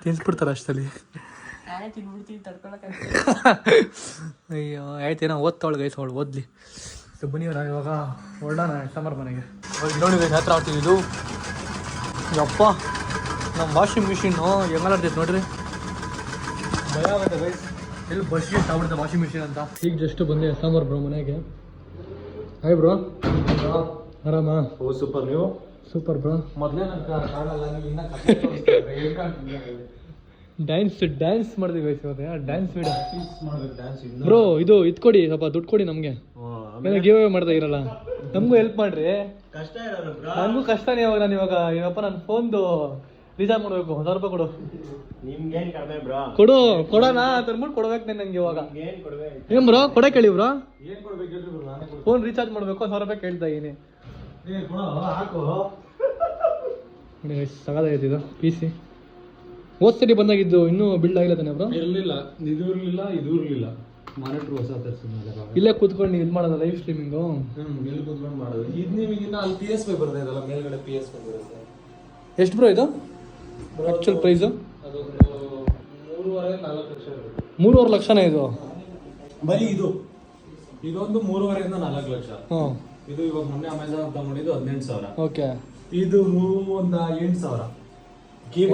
ತಿನ್ಸ್ಬಿಡ್ತಾರೆ ಅಷ್ಟಲ್ಲಿ. ನಾನೇ ತಿನ್ಬಿಡ್ತೀನಿ, ತಡ್ಕೊಳಕ್ಕಾಗ್ತದೆ. ಅಯ್ಯೋ ಆಯ್ತೇನೋ, ಓದ್ತಾವಳು ಗೈಸ್, ಅವಳು ಓದ್ಲಿ. ಸೊ ಬನ್ನಿ ನಾವು ಇವಾಗ ಹೊರಡೋಣ ಸಮರ್ ಮನೆಗೆ. ಇವಾಗ ನೋಡಿ ಗೈಸ್, ಹತ್ರ ಆಗ್ತೀವಿ. ಇದು ಯಪ್ಪ ನಮ್ಮ ವಾಷಿಂಗ್ ಮಿಷಿನ್ನು ಹೆಂಗಾಡ್ತೈತೆ ನೋಡ್ರಿ, ಭಯ ಆಗುತ್ತೆ ಗೈಸ್. ಎಲ್ಲಿ ಬಸ್ಗೆ ಆಗ್ಬಿಡುತ್ತೆ ವಾಷಿಂಗ್ ಮಿಷಿನ್ ಅಂತ. ಈಗ ಜಸ್ಟ್ ಬಂದೆ ಸಮರ್ ಬ್ರೋ ಮನೆಗೆ. ಹಾಯ್ ಬ್ರೋ, ಆರಾಮಾ? Oh super. ನೀವು? Super bro. ಮೊದಲೇ ಡ್ಯಾನ್ಸ್ ಮಾಡಿದ್ವಿ ಗೈಸ್ ಇವತ್ತು. ಡ್ಯಾನ್ಸ್ ವಿಡಿಯೋ ಮಾಡ್ಬೇಕು, ಡ್ಯಾನ್ಸ್. ಬ್ರೋ ಇದು ಕೊಡಿ, ಸ್ವಲ್ಪ ದುಡ್ಡು ಕೊಡಿ ನಮಗೆ. ಗಿವ್ ಅವೇ ಮಾಡ್ತಾ ಇರಲ್ಲ, ನಮಗೂ ಹೆಲ್ಪ್ ಮಾಡ್ರಿ. ಕಷ್ಟ ಇರೋದು ಬ್ರೋ. ನನಗೂ ಕಷ್ಟನೇ. ಇವಾಗ ನಾನು ಏನಪ್ಪ ನನ್ನ ಫೋನ್ದು ರೀಚಾರ್ಜ್ ಮಾಡಬೇಕು, 1000 ರೂಪಾಯಿ ಕೊಡು. ನಿಮ್ಗೇನ್ ಕಡಿಮೆ ಬ್ರೋ? ಕೊಡೋಣ ಅಂತ ಅಂದ್ಬಿಟ್ಟು ಕೊಡ್ಬೇಕು ನಂಗೆ ಇವಾಗ. ಏನ್ ಕೊಡ್ಬೇಕು? ಏನ್ ಬ್ರೋ ಕೊಡಕ್ಕೆ ಹೇಳಿ ಬ್ರೋ. ಏನ್ ಕೊಡ್ಬೇಕು ಹೇಳ್ರಿ ಬ್ರೋ, ನಾನೇ ಕೊಡ್ತೀನಿ. ಫೋನ್ ರೀಚಾರ್ಜ್ ಮಾಡಬೇಕು, 1000 ರೂಪಾಯಿ ಕೇಳ್ತಾ ಇದೀನಿ. ಏ ಕೊಡು, ಹಾಕು. ಸಗದಾಗೈತೆ ಇದು PC. ಸರಿ ಬಂದಾಗಿದ್ದು ಇನ್ನೂ ಬಿಲ್ಡ್ ಆಗಿಲ್ಲ ತಾನೆ ಬ್ರೋ? ಇರ್ಲಿಲ್ಲ, ಇದು ಇರ್ಲಿಲ್ಲ. ಮಾನಿಟರ್ ಹೊಸ ತರಿಸಿದ್ಮೇಲೆ ಇಲ್ಲೇ ಕೂತ್ಕೊಂಡು ನೀವು ಇದು ಮಾಡೋದು ಲೈವ್ ಸ್ಟ್ರೀಮಿಂಗು. ಇಲ್ಲಿ ಕೂತ್ಕೊಂಡು ಮಾಡೋದು. ಇದು ನಿಮಗಿನ್ನ ಅಲ್ಲಿ PSP ಬರ್ತದೆ ಇದಲ್ಲ, ಮೇಲ್ಗಡೆ PSP ಬರುತ್ತೆ. ಎಷ್ಟು ಬ್ರೋ ಇದು ಆ್ಯಕ್ಚುಲ್ ಪ್ರೈಸು? ಅದು 3.5-4 ಲಕ್ಷ ಇರುತ್ತೆ. 3.5 ಲಕ್ಷನೇ ಇದು? ಬರೀ ಇದೊಂದು 3.5-4 ಲಕ್ಷ. ಹ್ಞೂ. ಇದು ಇವಾಗ ಮೊನ್ನೆ ಅಮೆಝಾನ್ ತಗೊಂಡಿದ್ದು 18,000. ಓಕೆ. ಇದು ಒಂದು 8,000.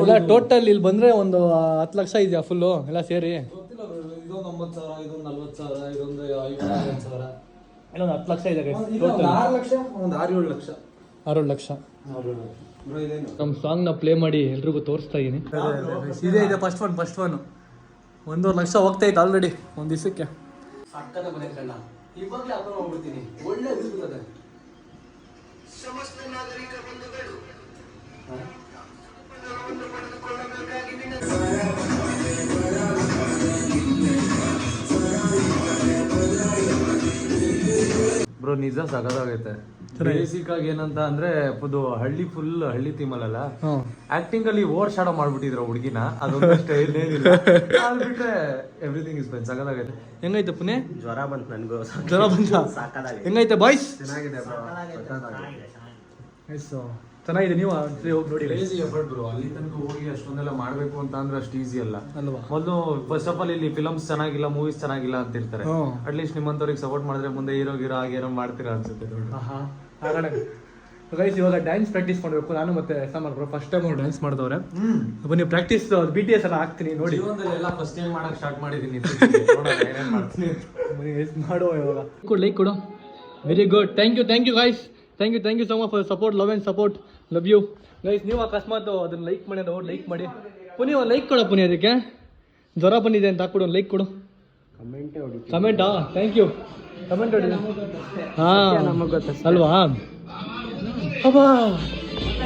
ಎಲ್ಲ ಟೋಟಲ್ ಇಲ್ಲಿ ಬಂದರೆ ಒಂದು 10 ಲಕ್ಷ ಇದೆಯಾ ಫುಲ್ಲು ಎಲ್ಲ ಸೇರಿ? ಗೊತ್ತಿಲ್ಲ, ಇದೊಂದು 9,000, ಇದೊಂದು 40,000, ಇದೊಂದು 55,000, ಇನ್ನೊಂದು 10 ಲಕ್ಷ ಇದೆ ಗೈಸ್. 6 ಲಕ್ಷ, ಒಂದು 6-7 ಲಕ್ಷ. 6 ಲಕ್ಷ. ನಮ್ಮ ಸಾಂಗ್ನ ಪ್ಲೇ ಮಾಡಿ ಎಲ್ರಿಗೂ ತೋರಿಸ್ತಾ ಇದ್ದೀನಿ. ಇದೇ ಇದೆ ಫಸ್ಟ್ ಒನ್. 1.5 ಲಕ್ಷ ಹೋಗ್ತಾ ಇತ್ತು ಆಲ್ರೆಡಿ ಒಂದು ದಿವಸಕ್ಕೆ. ಸಕ್ಕದ ಮನೆ ಕಣ್ಣ, ಇವಾಗಲೇ ಹಾಕೊಂಡು ಹೋಗ್ಬಿಡ್ತೀನಿ. ಒಳ್ಳೆ ಇರ್ತದೆ. ಬ್ರೋ ನಿಜ ಸಗದಾಗೈತೆ. ಬೇಸಿಕ್ ಆಗಿ ಏನಂತ ಅಂದ್ರೆ ಇದು ಹಳ್ಳಿ ಥೀಮಲ್ಲ, ಆಕ್ಟಿಂಗ್ ಅಲ್ಲಿ ಓವರ್ ಶಾಡೋ ಮಾಡ್ಬಿಟ್ಟಿದ್ರು ಹುಡುಗಿನ. ಅದೊಂದು ಸ್ಟೈಲ್ ಏನಿಲ್ಲ, ಅದು ಬಿಟ್ರೆ ಎವ್ರಿಥಿಂಗ್ ಇಸ್ ಫೈನ್. ಸಗದಾಗೈತೆ. ಹೆಂಗೈತೆ ಪುಣೆ? ಜ್ವರ ಬಂತು ನನಗೂ. ಜ್ವರ ಬಂತ? ಹೆಂಗೈತೆ ಬಾಯ್ಸ್? ಚೆನ್ನಾಗಿದೆ ಚೆನ್ನಾಗಿದೆ. ನೀವು ಹೋಗಿ ನೋಡಿ. Crazy effort bro. ಅಲ್ಲಿ ತನಕ ಹೋಗಿ ಅಷ್ಟೊಂದೆಲ್ಲ ಮಾಡ್ಬೇಕು ಅಂತ ಅಂದ್ರೆ ಅಷ್ಟು ಈಸಿ ಅಲ್ಲ ಅಲ್ವಾ? ಮೊದಲು ಫಸ್ಟ್ ಆಫ್ ಆಲ್ ಇಲ್ಲಿ ಫಿಲಮ್ಸ್ ಚೆನ್ನಾಗಿಲ್ಲ, ಮೂವೀಸ್ ಚೆನ್ನಾಗಿಲ್ಲ ಅಂತ ಇರ್ತಾರೆ. ಅಟ್ಲೀಸ್ಟ್ ನಿಮ್ಮಂತವ್ರಿಗೆ ಸಪೋರ್ಟ್ ಮಾಡಿದ್ರೆ ಮುಂದೆ ಹೀರೋ ಆಗೇನೋ ಮಾಡ್ತೀರಾ ಅನ್ಸುತ್ತೆ. ಗೈಸ್ ಇವಾಗ ಡ್ಯಾನ್ಸ್ ಪ್ರಾಕ್ಟೀಸ್ ಮಾಡಬೇಕು ನಾನು ಮತ್ತೆ ಸಮರ್ ಬ್ರೋ. ಫಸ್ಟ್ ಟೈಮ್ ಅವ್ರು ಡ್ಯಾನ್ಸ್ ಮಾಡಿದವ್ರೆ. ನೀವು ಪ್ರಾಕ್ಟೀಸ್ BTS ಎಲ್ಲ ಹಾಕ್ತೀನಿ ನೋಡಿ. ಜೀವನದಲ್ಲಿ ಎಲ್ಲ ಫಸ್ಟ್ ಟೈಮ್ ಮಾಡಕ್ ಸ್ಟಾರ್ಟ್ ಮಾಡಿದೀನಿ. ಮಾಡುವ ಇವಾಗ. ಲೈಕ್ ಕೊಡು. Very good. Thank you guys. Thank you so much for support, love and support. Love you guys. ನೀವು ಅಕಸ್ಮಾತ್ ಅದನ್ನ ಲೈಕ್ ಮಾಡಿ ನೋಡಿ, ಲೈಕ್ ಮಾಡಿ. ಪುನಿ ಒಂದು ಲೈಕ್ ಕೊಡ ಪುನಿ. ಅದಕ್ಕೆ ಜ್ವರ ಬಂದಿದೆ ಅಂತ ಹಾಕ್ಬಿಡು, ಒಂದು ಲೈಕ್ ಕೊಡು. ಕಮೆಂಟಾ? Thank you. ಕಮೆಂಟ್ ಹೊಡಿ. ಹಾಂ ಅಲ್ವಾ? ಅಬ್ಬಾ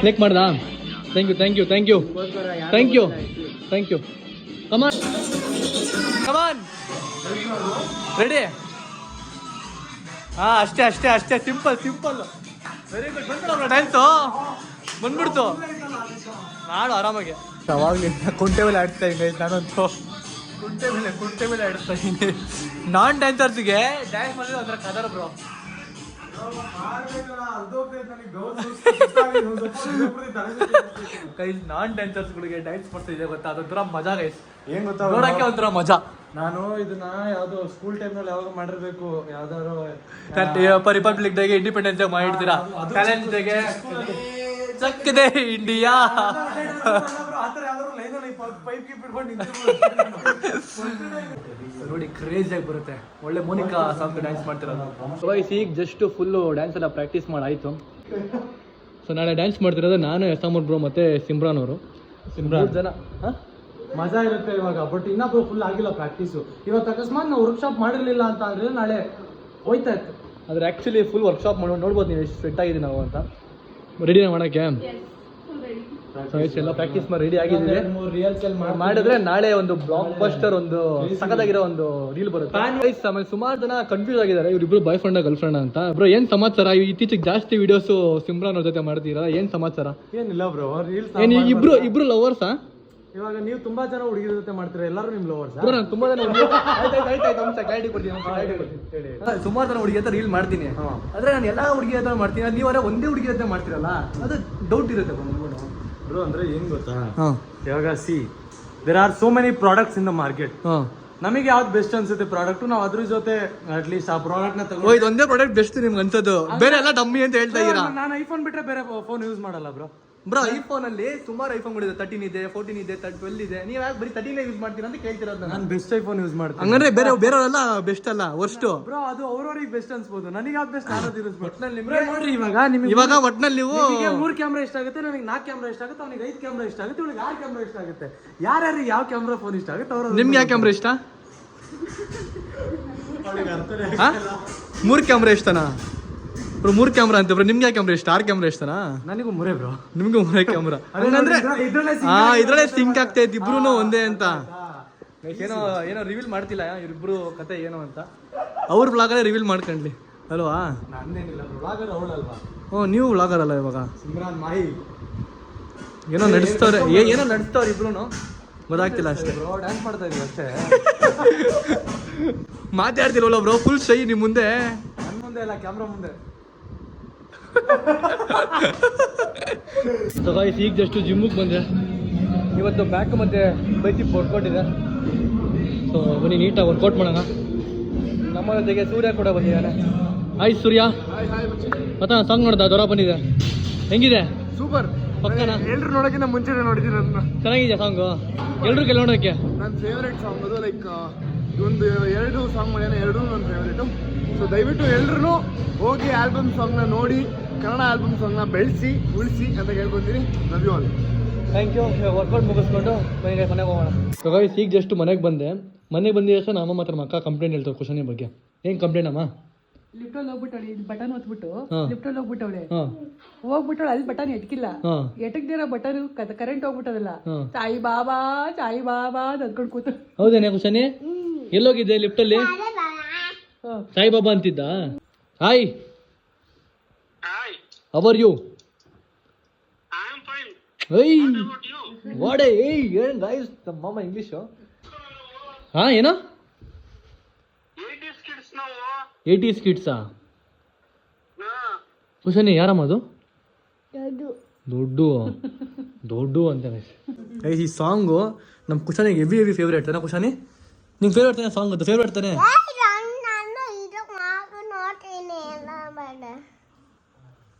ಲೈಕ್ ಮಾಡ್ದಾ? Thank you. Come on ready? ಹಾಂ ಅಷ್ಟೇ. ಸಿಂಪಲ್. Very good. ಬಂದ್ಬಿಡೋಣ ಡ್ಯಾನ್ಸು. ಬಂದ್ಬಿಡ್ತು. ನಾಡು ಆರಾಮಾಗಿ. ಅವಾಗಲೇ ಕುಂಟೆ ಮೇಲೆ ಆಡ್ತಾ ಇದ್ದೀನಿ ನಾನಂತೂ. ಕುಂಟೆ ಮೇಲೆ ಆಡ್ತಾ ಇದ್ದೀನಿ. ನಾನ್ ಡ್ಯಾನ್ಸರ್ಸ್ಗೆ ಡ್ಯಾನ್ಸ್ ಮಾಡಿದ್ರೆ ಒಂಥರ ಕದರ ಬ್ರೋ. ಗೈಸ್ ನಾನ್ ಡ್ಯಾನ್ಸರ್ಸ್ಗಳಿಗೆ ಡ್ಯಾನ್ಸ್ ಮಾಡ್ತಿದ್ದೆ ಗೊತ್ತಾ, ಅದೊಂಥರ ಮಜಾ ಗೈಸ್. ಏನ್ ಗೊತ್ತಾ, ನೋಡಕ್ಕೆ ಒಂಥರ ಮಜಾ. ನಾನು ಇದನ್ನ ಯಾವ್ದೋ ಸ್ಕೂಲ್ ಟೈಮ್ ನಲ್ಲಿ ಯಾವಾಗ ಮಾಡಿರ್ಬೇಕು, ಯಾವ್ದಾದ್ರು ರಿಪಬ್ಲಿಕ್ ಡೇಗೆ, ಇಂಡಿಪೆಂಡೆನ್ಸ್ ಡೇ ಮಾಡಿರ್ತೀರಾ, ಟ್ಯಾಲೆಂಟ್ ಡೇಗೆ, ಚಕ್ಕದೆ ಇಂಡಿಯಾ. ನೋಡಿ ಕ್ರೇಜಿಯಾಗಿ ಬರುತ್ತೆ. ಒಳ್ಳೆ ಮೋನಿಕಾ ಸಾಂಗ್ ಡ್ಯಾನ್ಸ್ ಮಾಡ್ತಿರೋದು. ವಯಸ್ಸು ಈಗ ಜಸ್ಟ್ ಫುಲ್ಲು ಡ್ಯಾನ್ಸ್ ಎಲ್ಲ ಪ್ರಾಕ್ಟೀಸ್ ಮಾಡಾಯಿತು. ಸೊ ನಾಳೆ ಡ್ಯಾನ್ಸ್ ಮಾಡ್ತಿರೋದು ನಾನು, ಸಮರ್ ಬ್ರೋ ಮತ್ತು ಸಿಮ್ರಾನ್ ಅವರು. 3 ಜನ. ಮಜಾ ಇರುತ್ತೆ ಇವಾಗ. ಬಟ್ ಇನ್ನೊಬ್ರು ಫುಲ್ ಆಗಿಲ್ಲ ಪ್ರಾಕ್ಟೀಸು. ಇವತ್ತು ಅಕಸ್ಮಾತ್ ನಾವು ವರ್ಕ್ಶಾಪ್ ಮಾಡಿರಲಿಲ್ಲ ಅಂತ ಅಂದರೆ ನಾಳೆ ಹೋಯ್ತಾ ಇತ್ತು. ಆದರೆ ಆ್ಯಕ್ಚುಲಿ ಫುಲ್ ವರ್ಕ್ಶಾಪ್ ಮಾಡಿ ನೋಡ್ಬೋದು ನೀವು ಎಷ್ಟು ಸ್ವೆಟ್ ಆಗಿದೆ ನಾವು ಅಂತ. ರೆಡಿನ ಮಾಡೋಕ್ಕೆ ಎಲ್ಲ ಪ್ರಾಕ್ಟೀಸ್ ಮಾಡಿ ರೆಡಿ ಆಗಿದ್ದೀವಿ. ಮಾಡಿದ್ರೆ ನಾಳೆ ಒಂದು ಬ್ಲಾಕ್ ಬಸ್ಟರ್, ಒಂದು ಸಖತ್ತಾಗಿರೋ ಒಂದು ರೀಲ್ ಬರುತ್ತೆ. ಆಮೇಲೆ ಸುಮಾರು ಜನ ಕನ್ಫ್ಯೂಸ್ ಆಗಿದ್ದಾರೆ ಇವ್ರಿಬ್ರು ಬಾಯ್ ಫ್ರೆಂಡ್ ಗರ್ಲ್ ಫ್ರೆಂಡ್ ಅಂತ. ಬ್ರೋ ಏನ್ ಸಮಾಚಾರ? ಇತ್ತೀಚೆಗೆ ಜಾಸ್ತಿ ವಿಡಿಯೋಸ್ ಸಿಮ್ರಾನ್ ಅವ್ರ ಜೊತೆ ಮಾಡ್ತೀರಾ, ಏನ್ ಸಮಾಚಾರ? ಏನಿಲ್ಲ ಬ್ರೋ, ರೀಲ್ಸ್ ಏನ್ ಇಬ್ರು ಲವರ್ಸಾ? ಇವಾಗ ನೀವು ತುಂಬಾ ಜನ ಹುಡುಗಿರ ಜೊತೆ ಮಾಡ್ತೀರಾ, ಎಲ್ಲರೂ ನಿಮ್ ಲವರ್ಸ್? ಬ್ರೋ ನಾನು ತುಂಬಾ ಜನ ಸುಮಾರು ಜನ ಹುಡುಗಿ ಹತ್ರ ರೀಲ್ ಮಾಡ್ತೀನಿ. ಆದ್ರೆ ನಾನು ಎಲ್ಲಾ ಹುಡುಗಿ ಹತ್ರ ಮಾಡ್ತೀನಿ, ನೀವರ ಒಂದೇ ಹುಡುಗಿ ಹತ್ರ ಮಾಡ್ತೀರಲ್ಲ, ಅದು ಡೌಟ್ ಇರುತ್ತೆ ಬ್ರೋ. ಅಂದ್ರೆ ಏನ್ ಗೊತ್ತಾ, ಇವಾಗ there are so many products in the market. ನಮಗೆ ಯಾವ್ದು ಬೆಸ್ಟ್ ಅನ್ಸುತ್ತೆ ಪ್ರಾಡಕ್ಟ್, ನಾವು ಅದ್ರ ಜೊತೆ ಅಟ್ಲೀಸ್ಟ್ ಆ ಪ್ರಾಡಕ್ಟ್ ನ ತಗೊಂಡು ಇದು ಒಂದೇ ಪ್ರಾಡಕ್ಟ್ ಬೆಸ್ಟ್ ನಿಮ್ಗೆ ಅನ್ಸೋದು, ಬೇರೆ ಎಲ್ಲ ಡಮ್ಮಿ ಅಂತ ಹೇಳ್ತಾ ಇದೀರಾ? ನಾನು ಐಫೋನ್ ಬಿಟ್ರೆ ಬೇರೆ ಫೋನ್ ಯೂಸ್ ಮಾಡಲ್ಲ ಬ್ರೋ. ಬ್ರೋ ಐಫೋನ್ ಅಲ್ಲಿ ಸುಮಾರು ಐಫೋನ್ಗಳಿದೆ, 13 ಇದೆ, 14 ಇದೆ, 12 ಇದೆ. ನೀವು ಯಾಕೆ ಬರೀ 13 ಯೂಸ್ ಮಾಡ್ತೀರಾ ಅಂತ ಕೇಳ್ತಿರೋದು ನಾನು ಬೆಸ್ಟ್ ಐಫೋನ್ ಯೂಸ್ ಮಾಡ್ತೀನಿ. ಹಂಗಂದ್ರೆ ಬೇರೆಯವರೆಲ್ಲ ಬೆಸ್ಟ್ ಅಲ್ಲ, ವರ್ಸ್ಟ್ ಬ್ರೋ. ಅದು ಅವ್ರವ್ರಿಗೆ ಬೆಸ್ಟ್ ಅನ್ಸ್ಬೋದು, ನನಗೆ ಯಾವ್ದು ಬೆಸ್ಟ್ ನಾನು ನೋಡ್ರಿ ನಿಮ್ಗೆ ಇವಾಗ ಒಟ್ನಲ್ಲಿ ನೀವು 3 ಕ್ಯಾಮ್ರಾ ಇಷ್ಟ ಆಗುತ್ತೆ, ನನಗೆ 4 ಕ್ಯಾಮ್ರಾ ಇಷ್ಟ ಆಗುತ್ತೆ, ಅವ್ನಿಗೆ 5 ಕ್ಯಾಮ್ರಾ ಇಷ್ಟ ಆಗುತ್ತೆ, ಇವಳಿಗೆ 6 ಕ್ಯಾಮ್ರಾ ಇಷ್ಟ ಆಗುತ್ತೆ. ಯಾರ್ಯಾರಿಗೆ ಯಾವ ಕ್ಯಾಮ್ರಾ ಫೋನ್ ಇಷ್ಟ ಆಗುತ್ತೆ ಅವ್ರ ನಿಮ್ಗೆ ಯಾವ ಕ್ಯಾಮ್ರಾ ಇಷ್ಟ? 3 ಕ್ಯಾಮ್ರಾ ಇಷ್ಟನಾ ಬ್ರೋ? 3 ಕ್ಯಾಮ್ರಾ ಅಂತ ಬ್ರೋ. ನಿಮ್ಗೆ ಯಾವ ಕ್ಯಾಮ್ರಾ ಇಷ್ಟ? 6 ಕ್ಯಾಮ್ರಾ ಇಷ್ಟನಾ? ನನಗೂ 3 ಬ್ರೋ. ನಿಮ್ಗೂ 3 ಕ್ಯಾಮ್ರಾ. ಹಂಗಂದ್ರೆ ಇದ್ರಲ್ಲೇ ಸಿಂಕ್ ಆಗ್ತಾ ಇತ್ತು ಇಬ್ರು ಒಂದೇ ಅಂತ. ಏನೋ ರಿವೀಲ್ ಮಾಡ್ತಿಲ್ಲ ಇವ್ರಿಬ್ರು ಕತೆ ಏನೋ ಅಂತ, ಅವ್ರ ಬ್ಲಾಗಲ್ಲೇ ರಿವೀಲ್ ಮಾಡ್ಕೊಂಡ್ಲಿ ಅಲ್ವಾ? ನಂದೇನಿಲ್ಲ, ವ್ಲಾಗರ್ ಅವಳಲ್ವಾ? ನೀವು ವ್ಲಾಗರ್ ಅಲ್ಲ ಇವಾಗ. ಸಿಮ್ರಾನ್ ಮಾಹಿ ಏನೋ ನಡೆಸ್ತವ್ರೆ ಇಬ್ರು, ಗೊತ್ತಾಗ್ತಿಲ್ಲ ಅಷ್ಟೇ. ಡ್ಯಾನ್ಸ್ ಮಾಡ್ತಾ ಇದೀವಿ ಅಷ್ಟೇ, ಮಾತಾಡ್ತಿಲ್ವಲ್ಲ ಬ್ರೋ, ಫುಲ್ ಶೈ ನಿಮ್ ಮುಂದೆ. ನನ್ನ ಮುಂದೆ ಅಲ್ಲ, ಕ್ಯಾಮ್ರಾ ಮುಂದೆ. ಈಗ ಜಸ್ಟ್ ಜಿಮ್ಮಿಗೆ ಬಂದೆ. ಇವತ್ತು ಬ್ಯಾಕ್ ಮತ್ತೆ ಬೈಸಿಪ್ ವರ್ಕೌಟ್ ಇದೆ. ಸೊ ಬನ್ನಿ ನೀಟಾಗಿ ವರ್ಕೌಟ್ ಮಾಡೋಣ. ನಮ್ಮ ಜೊತೆಗೆ ಸೂರ್ಯ ಕೂಡ ಬಂದಿದ್ದಾನೆ. ಹಾಯ್ ಸೂರ್ಯ. ಮತ್ತೆ ಸಾಂಗ್ ನೋಡ್ದ ದೊರ ಬಂದಿದೆ, ಹೆಂಗಿದೆ? ಸೂಪರ್. ಪಕ್ಕನಾ? ಎಲ್ರು ನೋಡೋಕ್ಕಿಂತ ಮುಂಚೆನೇ ನೋಡಿದ್ದೀನಿ ಅದನ್ನ. ಚೆನ್ನಾಗಿದೆಯಾ ಸಾಂಗು? ಎಲ್ರು ಕೆಲ ನೋಡೋಕ್ಕೆ ನನ್ನ ಫೇವ್ರೇಟ್ ಸಾಂಗ್ ಅದು. ಲೈಕ್ ಒಂದು 2 ಸಾಂಗ್ ಮಾಡ್ಯಾನ, 2 ನನ್ನ ಫೇವ್ರೇಟು. ಸೊ ದಯವಿಟ್ಟು ಎಲ್ರು ಹೋಗಿ ಆಲ್ಬಮ್ ಸಾಂಗ್ನ ನೋಡಿ, ಕನ್ನಡ ಆಲ್ಬಮ್ ಸಾಂಗ್ನ ಬೆಳೆಸಿ ಉಳಿಸಿ ಅಂತ ಕೇಳ್ಕೊತೀನಿ. Love you all. Thank you. Workout ಮುಗಿಸ್ಕೊಂಡು ಮನೆಗೆ ಹೋಗೋಣ. ಈಗ ಜಸ್ಟ್ ಮನೆಗೆ ಬಂದೆ. ಮನೆಗೆ ಬಂದಿದ ತಕ್ಷಣ ನಮ್ಮ ಮಾತ್ರ ಅಕ್ಕ ಕಂಪ್ಲೇಂಟ್ ಹೇಳ್ತಾರೆ ಕ್ವಶನ್ ಬಗ್ಗೆ. ಏನು ಕಂಪ್ಲೇಂಟ್ ಅಮ್ಮ? ಲಿಫ್ಟಲ್ಲಿ ಹೋಗ್ಬಿಟ್ಟವಳೆ, ಇಲ್ಲಿ ಬಟನ್ ಒತ್ಬಿಟ್ಟು ಲಿಫ್ಟಲ್ಲಿ ಹೋಗ್ಬಿಟ್ಟವಳೆ. ಹೋಗ್ಬಿಟ್ಟವಳೆ, ಅಲ್ಲಿ ಬಟನ್ ಎಟ್ಕಿಲ್ಲ. ಎಟಕ್ದಿರೋ ಬಟನ್ ಕರೆಂಟ್ ಹೋಗ್ಬಿಟ್ಟದಲ್ಲ. ಸಾಯಿ ಬಾಬಾ ಅಂತ ಅಂದ್ಕೊಂಡು ಕೂತ. ಹೌದೇನೆ ಕುಶನಿ? ಎಲ್ಲೋಗಿದ್ದೆ ಲಿಫ್ಟಲ್ಲಿ? ಸಾಯಿಬಾಬಾ ಅಂತಿದ್ದ. Hi, how are you? ಏಯ್ ವಾಡೆ ಏಯ್ ಏನ್ ಗಾಯ್ಸ್ ನಮ್ಮ ಮಾಮ ಇಂಗ್ಲಿಷು. ಹಾ ಏನೋ 80s ಕಿಡ್ಸಾ? ಕುಶನಿ ಯಾರಮ್ಮ ಅದು? ದೊಡ್ಡು ಅಂತ. ಈ ಸಾಂಗು ನಮ್ಮ ಕುಶನಿಗೆ ಹೆವಿ ಫೇವ್ರೇಟ್ ತಾನೆ? ಕುಶನಿ ನಿಂಗೆ ಫೇವ್ರೇಟ್ ತಾನೆ ಸಾಂಗ್? ಅದು ಫೇವ್ರೇಟ್ ತಾನೆ?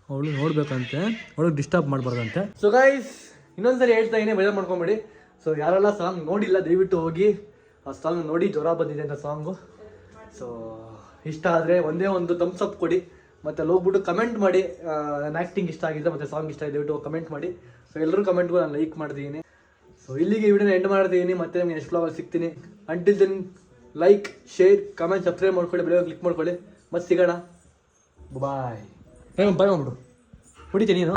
ಅವಳು ನೋಡ್ಬೇಕಂತೆ, ಅವಳಿಗೆ ಡಿಸ್ಟರ್ಬ್ ಮಾಡಬಾರ್ದಂತೆ. ಸೊ ಗೈಸ್ ಇನ್ನೊಂದ್ಸರಿ ಹೇಳ್ತಾ ಇದೀನಿ, ಬೇಜಾರು ಮಾಡ್ಕೊಂಬೇಡಿ. ಸೊ ಯಾರೆಲ್ಲ ಸಾಂಗ್ ನೋಡಿಲ್ಲ ದಯವಿಟ್ಟು ಹೋಗಿ ಆ ಸಾಂಗ್ ನೋಡಿ. ಜ್ವರ ಬಂದಿದೆ ಅಂತ ಸಾಂಗು. ಸೊ ಇಷ್ಟ ಆದರೆ ಒಂದೇ ಒಂದು ಥಮ್ಸ್ ಅಪ್ ಕೊಡಿ, ಮತ್ತು ಅಲ್ಲಿ ಹೋಗ್ಬಿಟ್ಟು ಕಮೆಂಟ್ ಮಾಡಿ. ನನ್ನ ಆ್ಯಕ್ಟಿಂಗ್ ಇಷ್ಟ ಆಗಿದೆ ಮತ್ತು ಸಾಂಗ್ ಇಷ್ಟ ಆಗಿದೆ, ದಯವಿಟ್ಟು ಕಮೆಂಟ್ ಮಾಡಿ. ಸೊ ಎಲ್ಲರೂ ಕಮೆಂಟ್ಗೂ ನಾನು ಲೈಕ್ ಮಾಡ್ತಿದ್ದೀನಿ. ಸೊ ಇಲ್ಲಿಗೆ ವಿಡಿಯೋನ ಎಂಡ್ ಮಾಡ್ತಿದ್ದೀನಿ. ಮತ್ತೆ ನಿಮಗೆ ನೆಕ್ಸ್ಟ್ ವ್ಲಾಗಲ್ಲಿ ಸಿಗ್ತೀನಿ. Until then like, share, comment, subscribe ಮಾಡ್ಕೊಳ್ಳಿ, ಬೆಳಗ್ಗೆ ಕ್ಲಿಕ್ ಮಾಡ್ಕೊಳ್ಳಿ. ಮತ್ತೆ ಸಿಗೋಣ. ಬಾಯ್. ಬಾಯ್ ಮಾಡ್ಬಿಡು. ಹೊಡಿತೀನಿ ನೀನು.